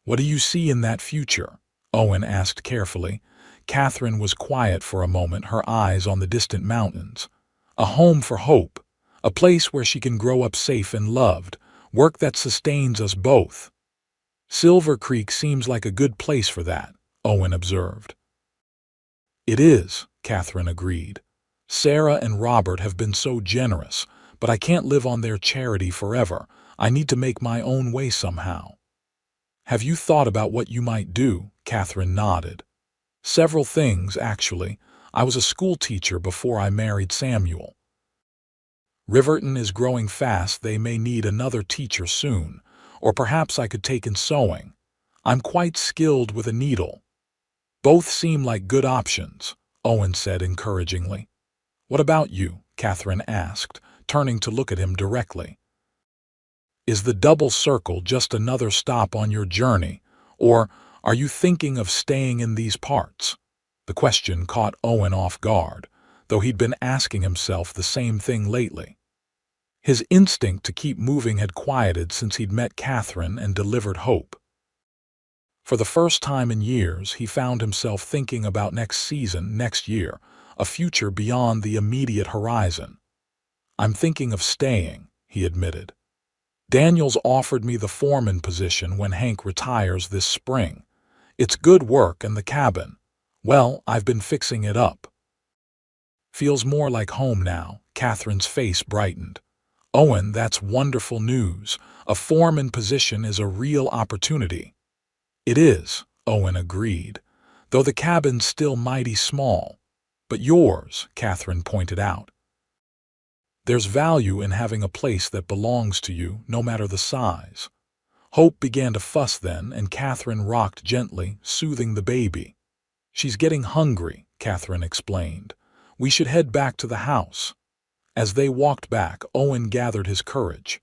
"What do you see in that future?" Owen asked carefully. Catherine was quiet for a moment, her eyes on the distant mountains. "A home for Hope, a place where she can grow up safe and loved, work that sustains us both." Silver Creek seems like a good place for that, Owen observed. It is, Catherine agreed. Sarah and Robert have been so generous, but I can't live on their charity forever. I need to make my own way somehow. Have you thought about what you might do? Catherine nodded. Several things, actually. I was a school teacher before I married Samuel. Riverton is growing fast. They may need another teacher soon. Or perhaps I could take in sewing. I'm quite skilled with a needle. Both seem like good options, Owen said encouragingly. What about you? Catherine asked, turning to look at him directly. Is the double circle just another stop on your journey, or are you thinking of staying in these parts? The question caught Owen off guard, though he'd been asking himself the same thing lately. His instinct to keep moving had quieted since he'd met Catherine and delivered hope. For the first time in years, he found himself thinking about next season, next year, a future beyond the immediate horizon. I'm thinking of staying, he admitted. Daniel's offered me the foreman position when Hank retires this spring. It's good work, and the cabin, well, I've been fixing it up. Feels more like home now. Catherine's face brightened. Owen, that's wonderful news. A foreman position is a real opportunity. It is, Owen agreed, though the cabin's still mighty small. But yours, Catherine pointed out. There's value in having a place that belongs to you, no matter the size. Hope began to fuss then, and Catherine rocked gently, soothing the baby. She's getting hungry, Catherine explained. We should head back to the house. As they walked back, Owen gathered his courage.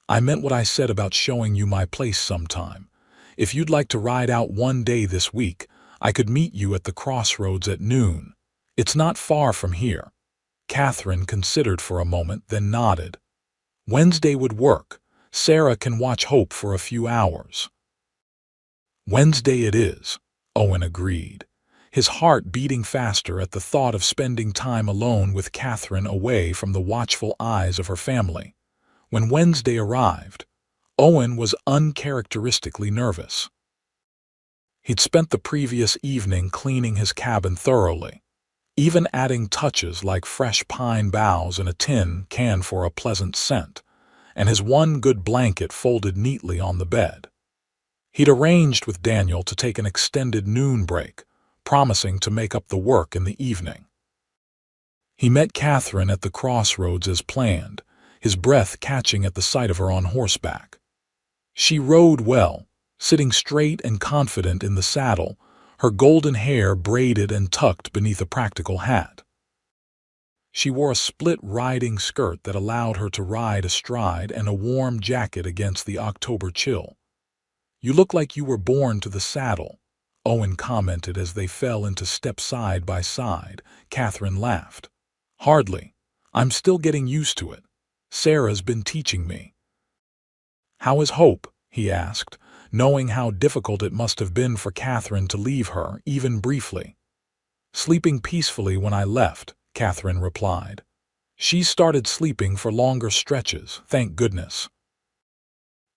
I meant what I said about showing you my place sometime. If you'd like to ride out one day this week, I could meet you at the crossroads at noon. It's not far from here. Catherine considered for a moment, then nodded. Wednesday would work. Sarah can watch Hope for a few hours. Wednesday it is, Owen agreed, his heart beating faster at the thought of spending time alone with Catherine away from the watchful eyes of her family. When Wednesday arrived, Owen was uncharacteristically nervous. He'd spent the previous evening cleaning his cabin thoroughly, even adding touches like fresh pine boughs and a tin can for a pleasant scent, and his one good blanket folded neatly on the bed. He'd arranged with Daniel to take an extended noon break, promising to make up the work in the evening. He met Catherine at the crossroads as planned, his breath catching at the sight of her on horseback. She rode well, sitting straight and confident in the saddle, her golden hair braided and tucked beneath a practical hat. She wore a split riding skirt that allowed her to ride astride and a warm jacket against the October chill. You look like you were born to the saddle, Owen commented as they fell into step side by side. Catherine laughed. Hardly. I'm still getting used to it. Sarah's been teaching me. How is Hope? He asked, knowing how difficult it must have been for Catherine to leave her, even briefly. Sleeping peacefully when I left, Catherine replied. She started sleeping for longer stretches, thank goodness.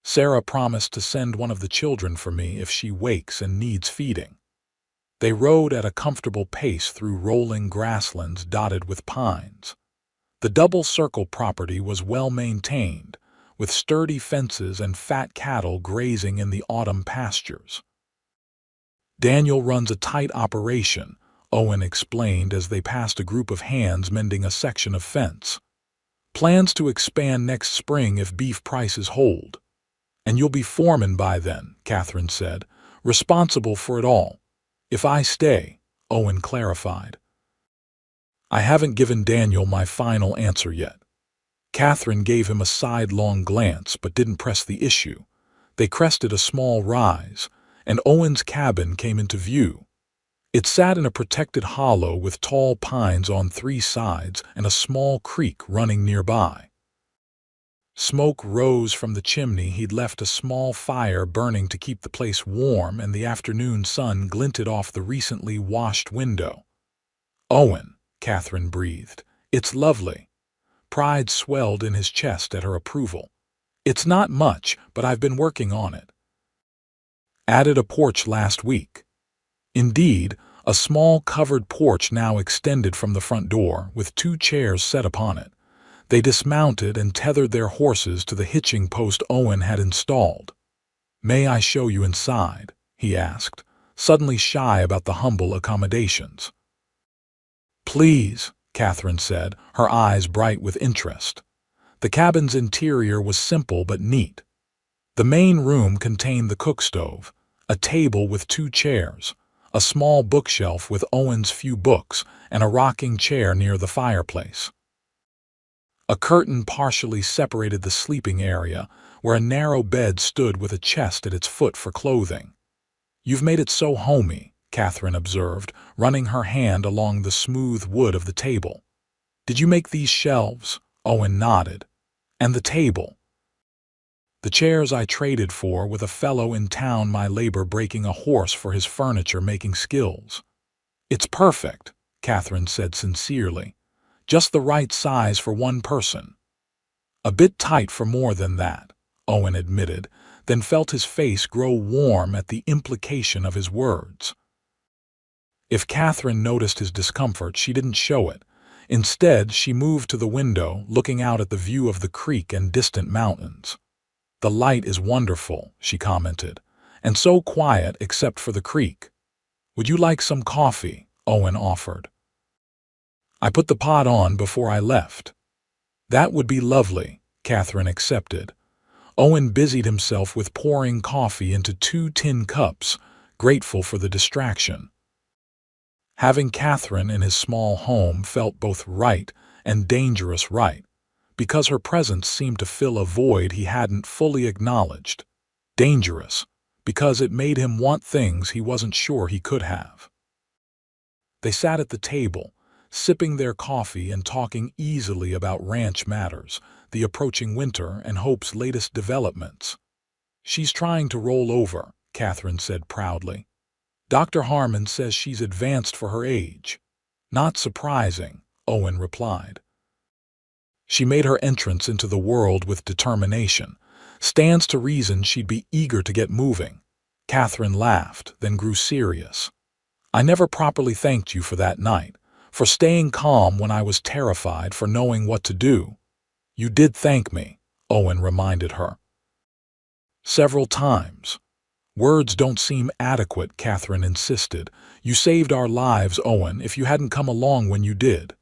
Sarah promised to send one of the children for me if she wakes and needs feeding. They rode at a comfortable pace through rolling grasslands dotted with pines. The double circle property was well maintained, with sturdy fences and fat cattle grazing in the autumn pastures. Daniel runs a tight operation, Owen explained as they passed a group of hands mending a section of fence. Plans to expand next spring if beef prices hold. And you'll be foreman by then, Catherine said, responsible for it all. If I stay, Owen clarified. I haven't given Daniel my final answer yet. Catherine gave him a sidelong glance but didn't press the issue. They crested a small rise, and Owen's cabin came into view. It sat in a protected hollow with tall pines on three sides and a small creek running nearby. Smoke rose from the chimney. He'd left a small fire burning to keep the place warm, and the afternoon sun glinted off the recently washed window. Owen, Catherine breathed. It's lovely. Pride swelled in his chest at her approval. It's not much, but I've been working on it. Added a porch last week. Indeed, a small covered porch now extended from the front door, with 2 chairs set upon it. They dismounted and tethered their horses to the hitching post Owen had installed. "May I show you inside?" he asked, suddenly shy about the humble accommodations. "Please," Catherine said, her eyes bright with interest. The cabin's interior was simple but neat. The main room contained the cook stove, a table with 2 chairs, a small bookshelf with Owen's few books, and a rocking chair near the fireplace. A curtain partially separated the sleeping area, where a narrow bed stood with a chest at its foot for clothing. "You've made it so homey," Catherine observed, running her hand along the smooth wood of the table. "Did you make these shelves?" Owen nodded. "And the table?" "The chairs I traded for with a fellow in town, my labor breaking a horse for his furniture-making skills." "It's perfect," Catherine said sincerely. "Just the right size for one person." "A bit tight for more than that," Owen admitted, then felt his face grow warm at the implication of his words. If Catherine noticed his discomfort, she didn't show it. Instead, she moved to the window, looking out at the view of the creek and distant mountains. "The light is wonderful," she commented, "and so quiet except for the creek." "Would you like some coffee?" Owen offered. "I put the pot on before I left." "That would be lovely," Catherine accepted. Owen busied himself with pouring coffee into 2 tin cups, grateful for the distraction. Having Catherine in his small home felt both right and dangerous right, because her presence seemed to fill a void he hadn't fully acknowledged. Dangerous, because it made him want things he wasn't sure he could have. They sat at the table, sipping their coffee and talking easily about ranch matters, the approaching winter, and Hope's latest developments. "She's trying to roll over," Catherine said proudly. "Dr. Harmon says she's advanced for her age." "Not surprising," Owen replied. "She made her entrance into the world with determination. Stands to reason she'd be eager to get moving." Catherine laughed, then grew serious. "I never properly thanked you for that night, for staying calm when I was terrified, for knowing what to do." "You did thank me," Owen reminded her. "Several times." "Words don't seem adequate," Catherine insisted. "You saved our lives, Owen, if you hadn't come along when you did."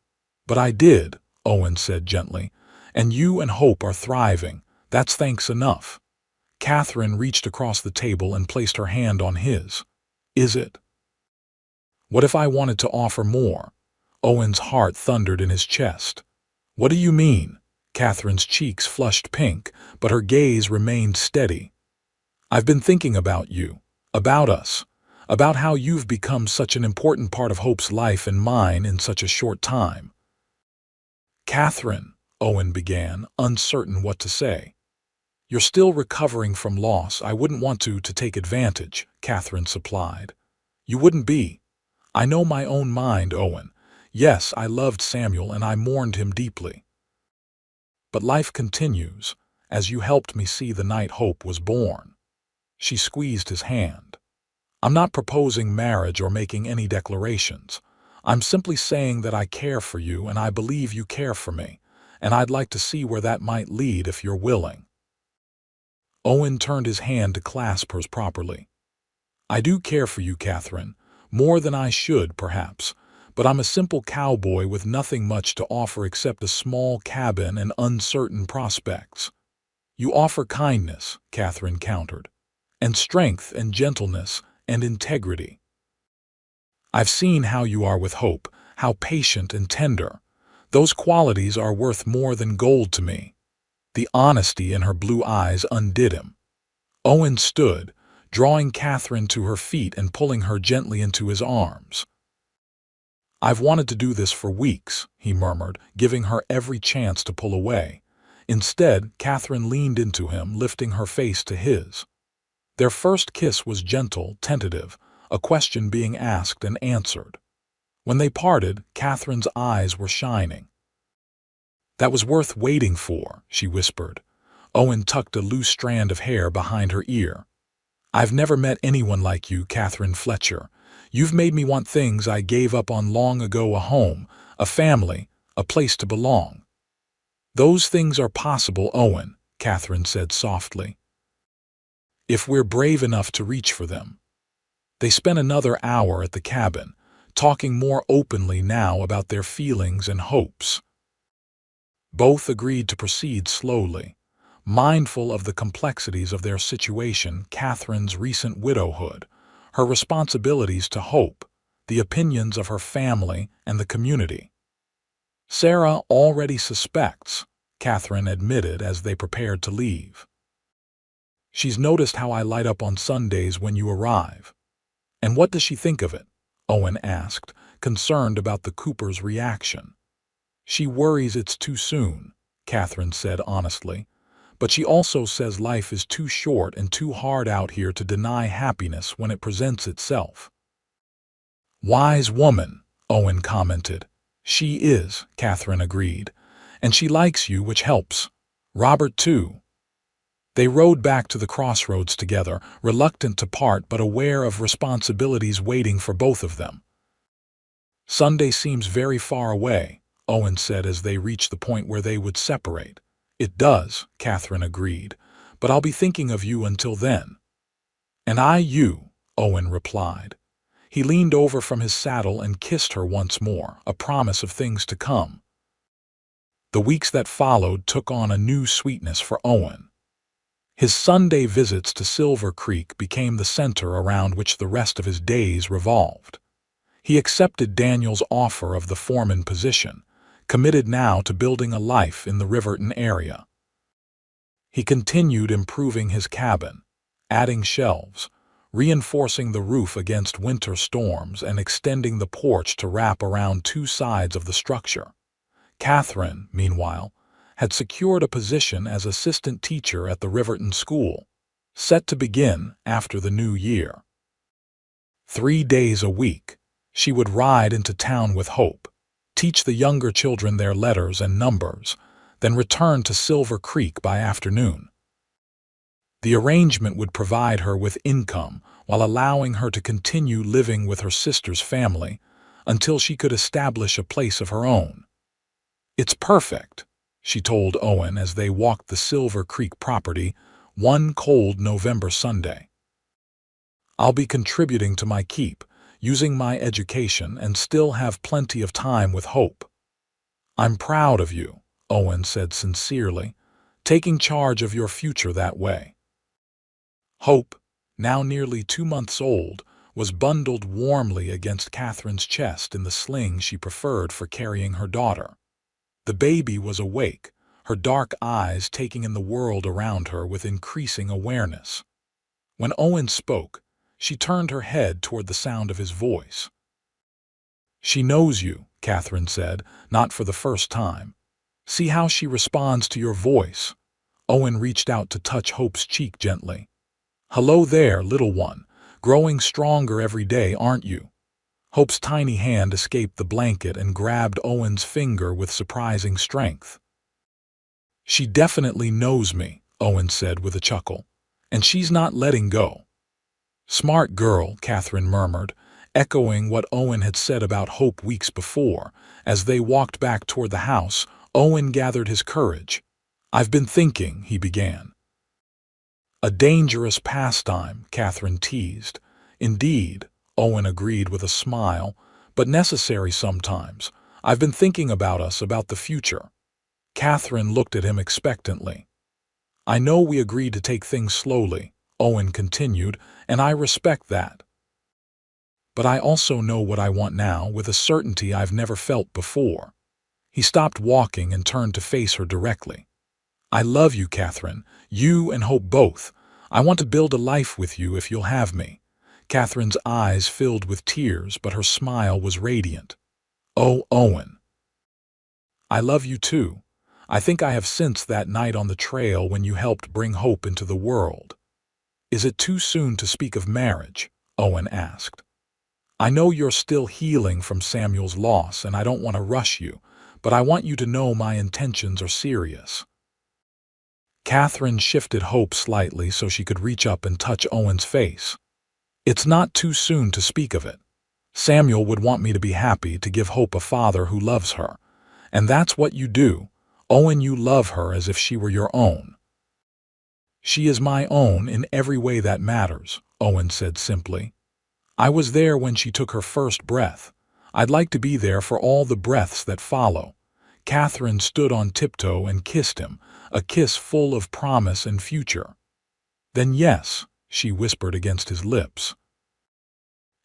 "But I did," Owen said gently. "And you and Hope are thriving. That's thanks enough." Catherine reached across the table and placed her hand on his. "Is it?" "What if I wanted to offer more?" Owen's heart thundered in his chest. "What do you mean?" Catherine's cheeks flushed pink, but her gaze remained steady. "I've been thinking about you, about us, about how you've become such an important part of Hope's life and mine in such a short time." "Catherine," Owen began, uncertain what to say. "You're still recovering from loss. I wouldn't want to take advantage," Catherine supplied. "You wouldn't be. I know my own mind, Owen. Yes, I loved Samuel and I mourned him deeply. But life continues, as you helped me see the night Hope was born." She squeezed his hand. "I'm not proposing marriage or making any declarations. I'm simply saying that I care for you and I believe you care for me, and I'd like to see where that might lead if you're willing." Owen turned his hand to clasp hers properly. "I do care for you, Catherine, more than I should, perhaps, but I'm a simple cowboy with nothing much to offer except a small cabin and uncertain prospects." "You offer kindness," Catherine countered, "and strength and gentleness and integrity. I've seen how you are with Hope, how patient and tender. Those qualities are worth more than gold to me." The honesty in her blue eyes undid him. Owen stood, drawing Catherine to her feet and pulling her gently into his arms. "I've wanted to do this for weeks," he murmured, giving her every chance to pull away. Instead, Catherine leaned into him, lifting her face to his. Their first kiss was gentle, tentative, a question being asked and answered. When they parted, Catherine's eyes were shining. "That was worth waiting for," she whispered. Owen tucked a loose strand of hair behind her ear. "I've never met anyone like you, Catherine Fletcher. You've made me want things I gave up on long ago: a home, a family, a place to belong." "Those things are possible, Owen," Catherine said softly, "if we're brave enough to reach for them." They spent another hour at the cabin, talking more openly now about their feelings and hopes. Both agreed to proceed slowly, mindful of the complexities of their situation: Catherine's recent widowhood, her responsibilities to Hope, the opinions of her family and the community. "Sarah already suspects," Catherine admitted as they prepared to leave. "She's noticed how I light up on Sundays when you arrive." "And what does she think of it?" Owen asked, concerned about the Cooper's reaction. "She worries it's too soon," Catherine said honestly, "but she also says life is too short and too hard out here to deny happiness when it presents itself." "Wise woman," Owen commented. "She is," Catherine agreed, "and she likes you, which helps. Robert too." They rode back to the crossroads together, reluctant to part but aware of responsibilities waiting for both of them. "Sunday seems very far away," Owen said as they reached the point where they would separate. "It does," Catherine agreed, "but I'll be thinking of you until then." "And I you," Owen replied. He leaned over from his saddle and kissed her once more, a promise of things to come. The weeks that followed took on a new sweetness for Owen. His Sunday visits to Silver Creek became the center around which the rest of his days revolved. He accepted Daniel's offer of the foreman position, committed now to building a life in the Riverton area. He continued improving his cabin, adding shelves, reinforcing the roof against winter storms, and extending the porch to wrap around two sides of the structure. Catherine, meanwhile, had secured a position as assistant teacher at the Riverton School, set to begin after the new year. 3 days a week, she would ride into town with Hope, teach the younger children their letters and numbers, then return to Silver Creek by afternoon. The arrangement would provide her with income while allowing her to continue living with her sister's family until she could establish a place of her own. "It's perfect," she told Owen as they walked the Silver Creek property one cold November Sunday. "I'll be contributing to my keep, using my education, and still have plenty of time with Hope." "I'm proud of you," Owen said sincerely, "taking charge of your future that way." Hope, now nearly 2 months old, was bundled warmly against Catherine's chest in the sling she preferred for carrying her daughter. The baby was awake, her dark eyes taking in the world around her with increasing awareness. When Owen spoke, she turned her head toward the sound of his voice. "She knows you," Catherine said, not for the first time. "See how she responds to your voice." Owen reached out to touch Hope's cheek gently. "Hello there, little one. Growing stronger every day, aren't you?" Hope's tiny hand escaped the blanket and grabbed Owen's finger with surprising strength. "She definitely knows me," Owen said with a chuckle, "and she's not letting go." "Smart girl," Catherine murmured, echoing what Owen had said about Hope weeks before. As they walked back toward the house, Owen gathered his courage. "I've been thinking," he began. "A dangerous pastime," Catherine teased. "Indeed," Owen agreed with a smile, "but necessary sometimes. I've been thinking about us, about the future." Catherine looked at him expectantly. "I know we agreed to take things slowly," Owen continued, "and I respect that. But I also know what I want now with a certainty I've never felt before." He stopped walking and turned to face her directly. "I love you, Catherine, you and Hope both. I want to build a life with you if you'll have me." Catherine's eyes filled with tears, but her smile was radiant. "Oh, Owen. I love you too. I think I have since that night on the trail when you helped bring Hope into the world." "Is it too soon to speak of marriage?" Owen asked. "I know you're still healing from Samuel's loss, and I don't want to rush you, but I want you to know my intentions are serious." Catherine shifted Hope slightly so she could reach up and touch Owen's face. "It's not too soon to speak of it. Samuel would want me to be happy to give Hope a father who loves her. And that's what you do. Owen, you love her as if she were your own." "She is my own in every way that matters," Owen said simply. "I was there when she took her first breath. I'd like to be there for all the breaths that follow." Catherine stood on tiptoe and kissed him, a kiss full of promise and future. "Then yes," she whispered against his lips.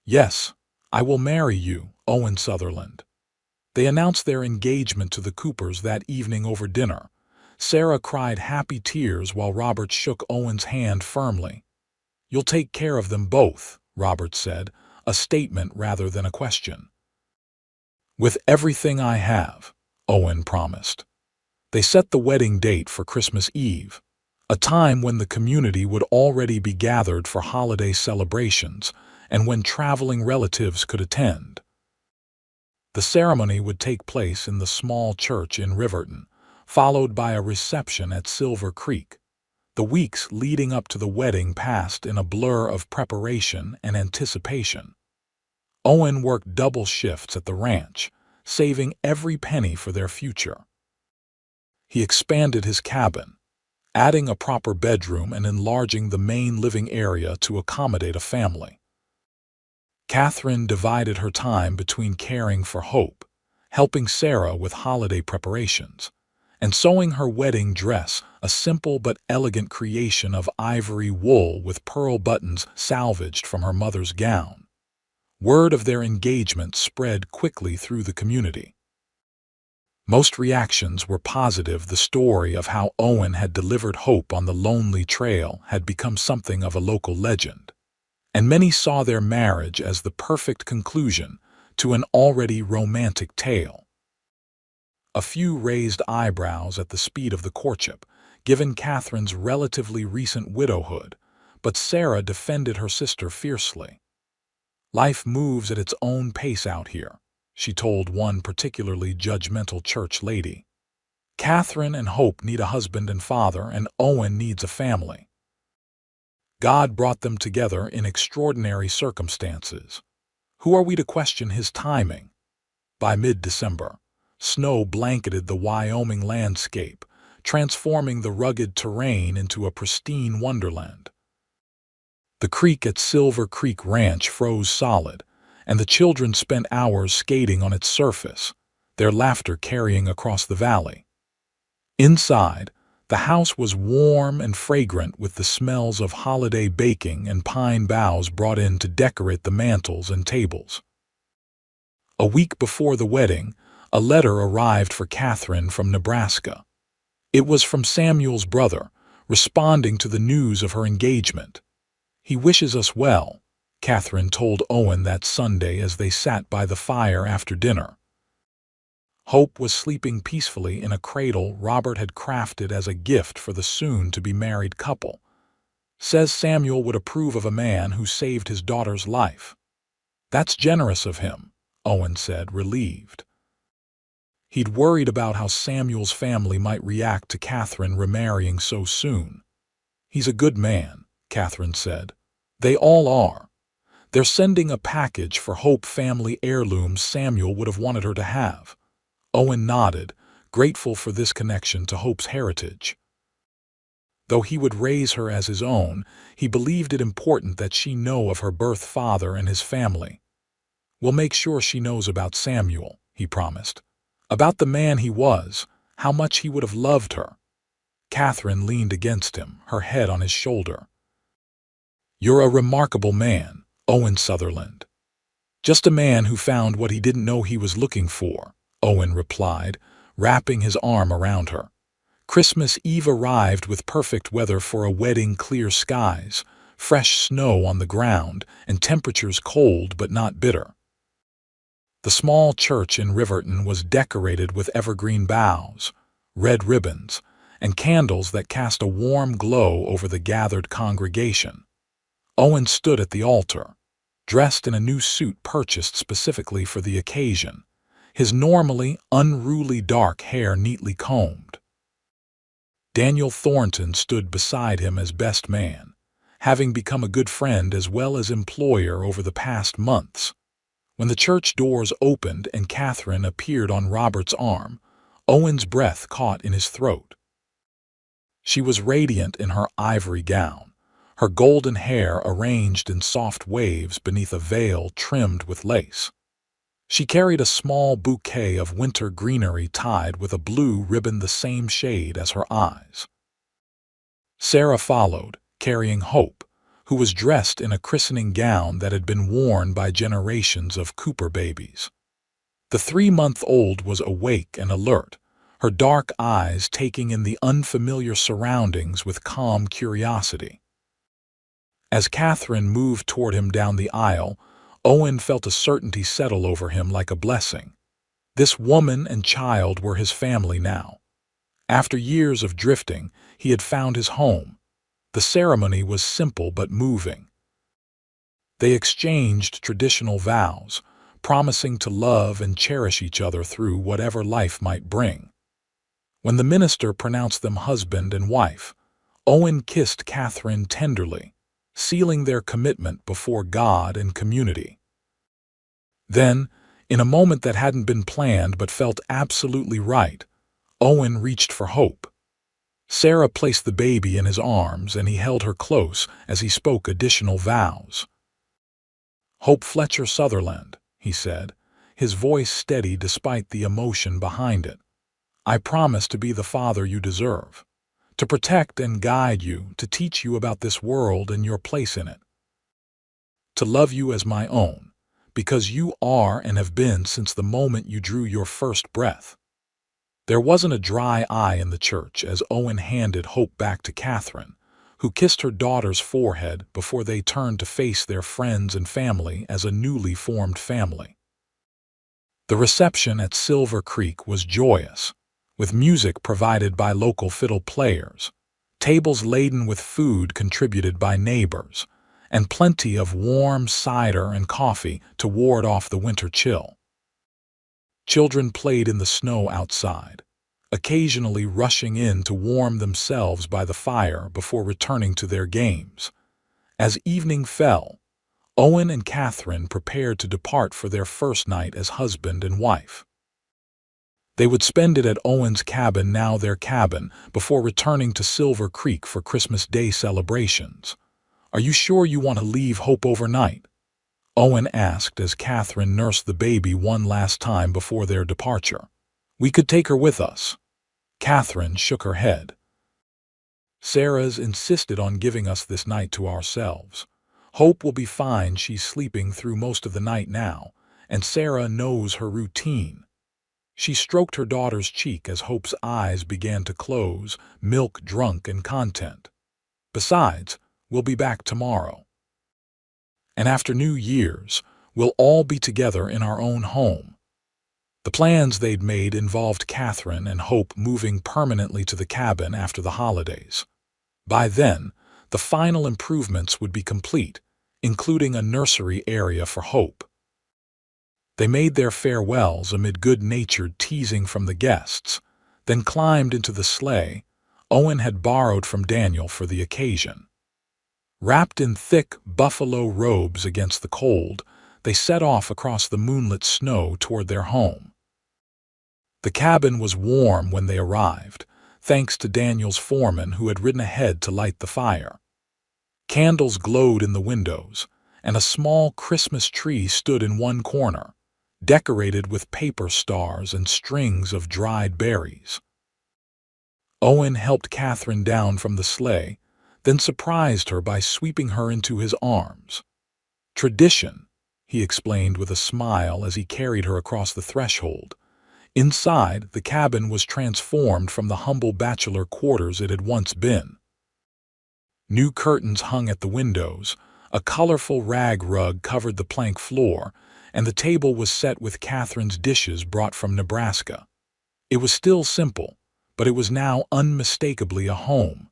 "Yes, I will marry you, Owen Sutherland." They announced their engagement to the Coopers that evening over dinner. Sarah cried happy tears while Robert shook Owen's hand firmly. "You'll take care of them both," Robert said, a statement rather than a question. "With everything I have," Owen promised. They set the wedding date for Christmas Eve, a time when the community would already be gathered for holiday celebrations and when traveling relatives could attend. The ceremony would take place in the small church in Riverton, followed by a reception at Silver Creek. The weeks leading up to the wedding passed in a blur of preparation and anticipation. Owen worked double shifts at the ranch, saving every penny for their future. He expanded his cabin, adding a proper bedroom and enlarging the main living area to accommodate a family. Catherine divided her time between caring for Hope, helping Sarah with holiday preparations, and sewing her wedding dress, a simple but elegant creation of ivory wool with pearl buttons salvaged from her mother's gown. Word of their engagement spread quickly through the community. Most reactions were positive. The story of how Owen had delivered Hope on the lonely trail had become something of a local legend, and many saw their marriage as the perfect conclusion to an already romantic tale. A few raised eyebrows at the speed of the courtship, given Catherine's relatively recent widowhood, but Sarah defended her sister fiercely. "Life moves at its own pace out here," she told one particularly judgmental church lady. "Catherine and Hope need a husband and father, and Owen needs a family. God brought them together in extraordinary circumstances. Who are we to question his timing?" By mid-December, snow blanketed the Wyoming landscape, transforming the rugged terrain into a pristine wonderland. The creek at Silver Creek Ranch froze solid, and the children spent hours skating on its surface, their laughter carrying across the valley. Inside, the house was warm and fragrant with the smells of holiday baking and pine boughs brought in to decorate the mantels and tables. A week before the wedding, a letter arrived for Catherine from Nebraska. It was from Samuel's brother, responding to the news of her engagement. "He wishes us well," Catherine told Owen that Sunday as they sat by the fire after dinner. Hope was sleeping peacefully in a cradle Robert had crafted as a gift for the soon-to-be-married couple. "Says Samuel would approve of a man who saved his daughter's life." "That's generous of him," Owen said, relieved. He'd worried about how Samuel's family might react to Catherine remarrying so soon. "He's a good man," Catherine said. "They all are. They're sending a package for Hope family heirlooms Samuel would have wanted her to have." Owen nodded, grateful for this connection to Hope's heritage. Though he would raise her as his own, he believed it important that she know of her birth father and his family. "We'll make sure she knows about Samuel," he promised. "About the man he was, how much he would have loved her." Catherine leaned against him, her head on his shoulder. "You're a remarkable man, Owen Sutherland." "Just a man who found what he didn't know he was looking for," Owen replied, wrapping his arm around her. Christmas Eve arrived with perfect weather for a wedding, clear skies, fresh snow on the ground, and temperatures cold but not bitter. The small church in Riverton was decorated with evergreen boughs, red ribbons, and candles that cast a warm glow over the gathered congregation. Owen stood at the altar, dressed in a new suit purchased specifically for the occasion, his normally unruly dark hair neatly combed. Daniel Thornton stood beside him as best man, having become a good friend as well as employer over the past months. When the church doors opened and Catherine appeared on Robert's arm, Owen's breath caught in his throat. She was radiant in her ivory gown, her golden hair arranged in soft waves beneath a veil trimmed with lace. She carried a small bouquet of winter greenery tied with a blue ribbon the same shade as her eyes. Sarah followed, carrying Hope, who was dressed in a christening gown that had been worn by generations of Cooper babies. The 3-month-old was awake and alert, her dark eyes taking in the unfamiliar surroundings with calm curiosity. As Catherine moved toward him down the aisle, Owen felt a certainty settle over him like a blessing. This woman and child were his family now. After years of drifting, he had found his home. The ceremony was simple but moving. They exchanged traditional vows, promising to love and cherish each other through whatever life might bring. When the minister pronounced them husband and wife, Owen kissed Catherine tenderly, sealing their commitment before God and community. Then, in a moment that hadn't been planned but felt absolutely right, Owen reached for Hope. Sarah placed the baby in his arms and he held her close as he spoke additional vows. "Hope Fletcher Sutherland," he said, his voice steady despite the emotion behind it. "I promise to be the father you deserve, to protect and guide you, to teach you about this world and your place in it, to love you as my own, because you are and have been since the moment you drew your first breath." There wasn't a dry eye in the church as Owen handed Hope back to Catherine, who kissed her daughter's forehead before they turned to face their friends and family as a newly formed family. The reception at Silver Creek was joyous, with music provided by local fiddle players, tables laden with food contributed by neighbors, and plenty of warm cider and coffee to ward off the winter chill. Children played in the snow outside, occasionally rushing in to warm themselves by the fire before returning to their games. As evening fell, Owen and Catherine prepared to depart for their first night as husband and wife. They would spend it at Owen's cabin, now their cabin, before returning to Silver Creek for Christmas Day celebrations. "Are you sure you want to leave Hope overnight?" Owen asked as Catherine nursed the baby one last time before their departure. "We could take her with us." Catherine shook her head. "Sarah's insisted on giving us this night to ourselves. Hope will be fine, she's sleeping through most of the night now, and Sarah knows her routine." She stroked her daughter's cheek as Hope's eyes began to close, milk drunk and content. "Besides, we'll be back tomorrow. And after New Year's, we'll all be together in our own home." The plans they'd made involved Catherine and Hope moving permanently to the cabin after the holidays. By then, the final improvements would be complete, including a nursery area for Hope. They made their farewells amid good-natured teasing from the guests, then climbed into the sleigh Owen had borrowed from Daniel for the occasion. Wrapped in thick buffalo robes against the cold, they set off across the moonlit snow toward their home. The cabin was warm when they arrived, thanks to Daniel's foreman who had ridden ahead to light the fire. Candles glowed in the windows, and a small Christmas tree stood in one corner, decorated with paper stars and strings of dried berries. Owen helped Catherine down from the sleigh, then surprised her by sweeping her into his arms. "Tradition," he explained with a smile as he carried her across the threshold. Inside, the cabin was transformed from the humble bachelor quarters it had once been. New curtains hung at the windows, a colorful rag rug covered the plank floor, and the table was set with Catherine's dishes brought from Nebraska. It was still simple, but it was now unmistakably a home.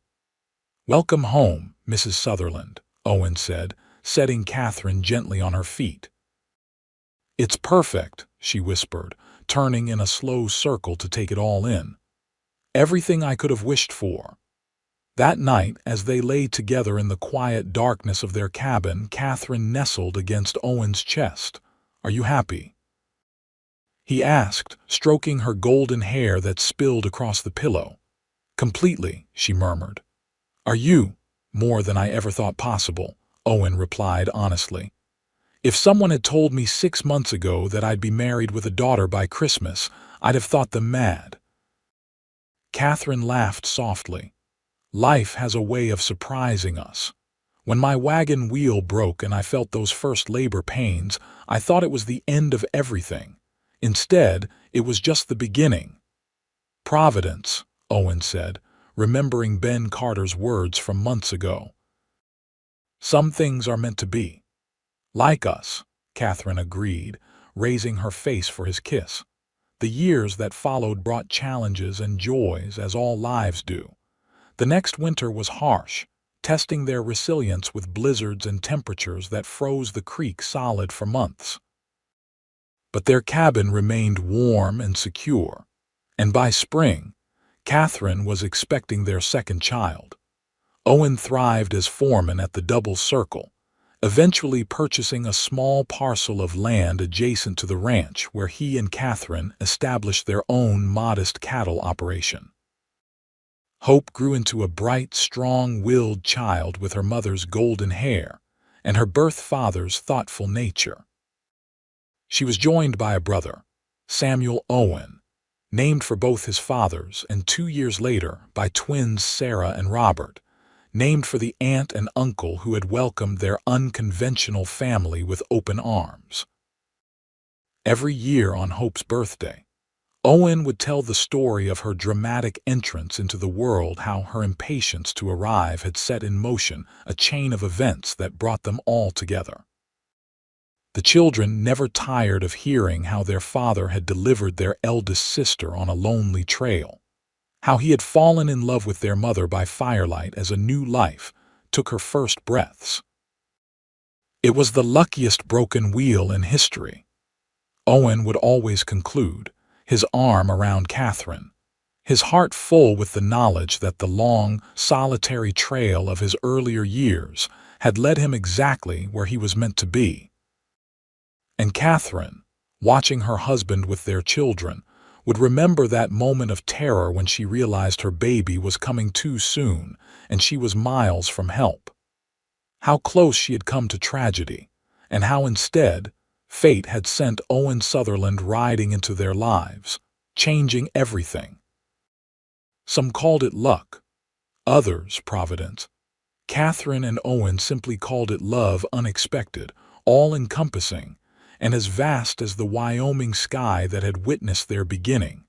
"Welcome home, Mrs. Sutherland," Owen said, setting Catherine gently on her feet. "It's perfect," she whispered, turning in a slow circle to take it all in. "Everything I could have wished for." That night, as they lay together in the quiet darkness of their cabin, Catherine nestled against Owen's chest. "Are you happy?" he asked, stroking her golden hair that spilled across the pillow. "Completely," she murmured. "Are you?" "More than I ever thought possible," Owen replied honestly. "If someone had told me 6 months ago that I'd be married with a daughter by Christmas, I'd have thought them mad." Catherine laughed softly. "Life has a way of surprising us. When my wagon wheel broke and I felt those first labor pains, I thought it was the end of everything. Instead, it was just the beginning." "Providence," Owen said, remembering Ben Carter's words from months ago. "Some things are meant to be." "Like us," Catherine agreed, raising her face for his kiss. The years that followed brought challenges and joys, as all lives do. The next winter was harsh, testing their resilience with blizzards and temperatures that froze the creek solid for months. But their cabin remained warm and secure, and by spring, Catherine was expecting their second child. Owen thrived as foreman at the Double Circle, eventually purchasing a small parcel of land adjacent to the ranch where he and Catherine established their own modest cattle operation. Hope grew into a bright, strong-willed child with her mother's golden hair and her birth father's thoughtful nature. She was joined by a brother, Samuel Owen, named for both his fathers, and 2 years later by twins Sarah and Robert, named for the aunt and uncle who had welcomed their unconventional family with open arms. Every year on Hope's birthday, Owen would tell the story of her dramatic entrance into the world, how her impatience to arrive had set in motion a chain of events that brought them all together. The children never tired of hearing how their father had delivered their eldest sister on a lonely trail, how he had fallen in love with their mother by firelight as a new life took her first breaths. It was the luckiest broken wheel in history, Owen would always conclude, his arm around Catherine, his heart full with the knowledge that the long, solitary trail of his earlier years had led him exactly where he was meant to be. And Catherine, watching her husband with their children, would remember that moment of terror when she realized her baby was coming too soon and she was miles from help. How close she had come to tragedy, and how instead, fate had sent Owen Sutherland riding into their lives, changing everything. Some called it luck, others providence. Catherine and Owen simply called it love, unexpected, all-encompassing, and as vast as the Wyoming sky that had witnessed their beginning.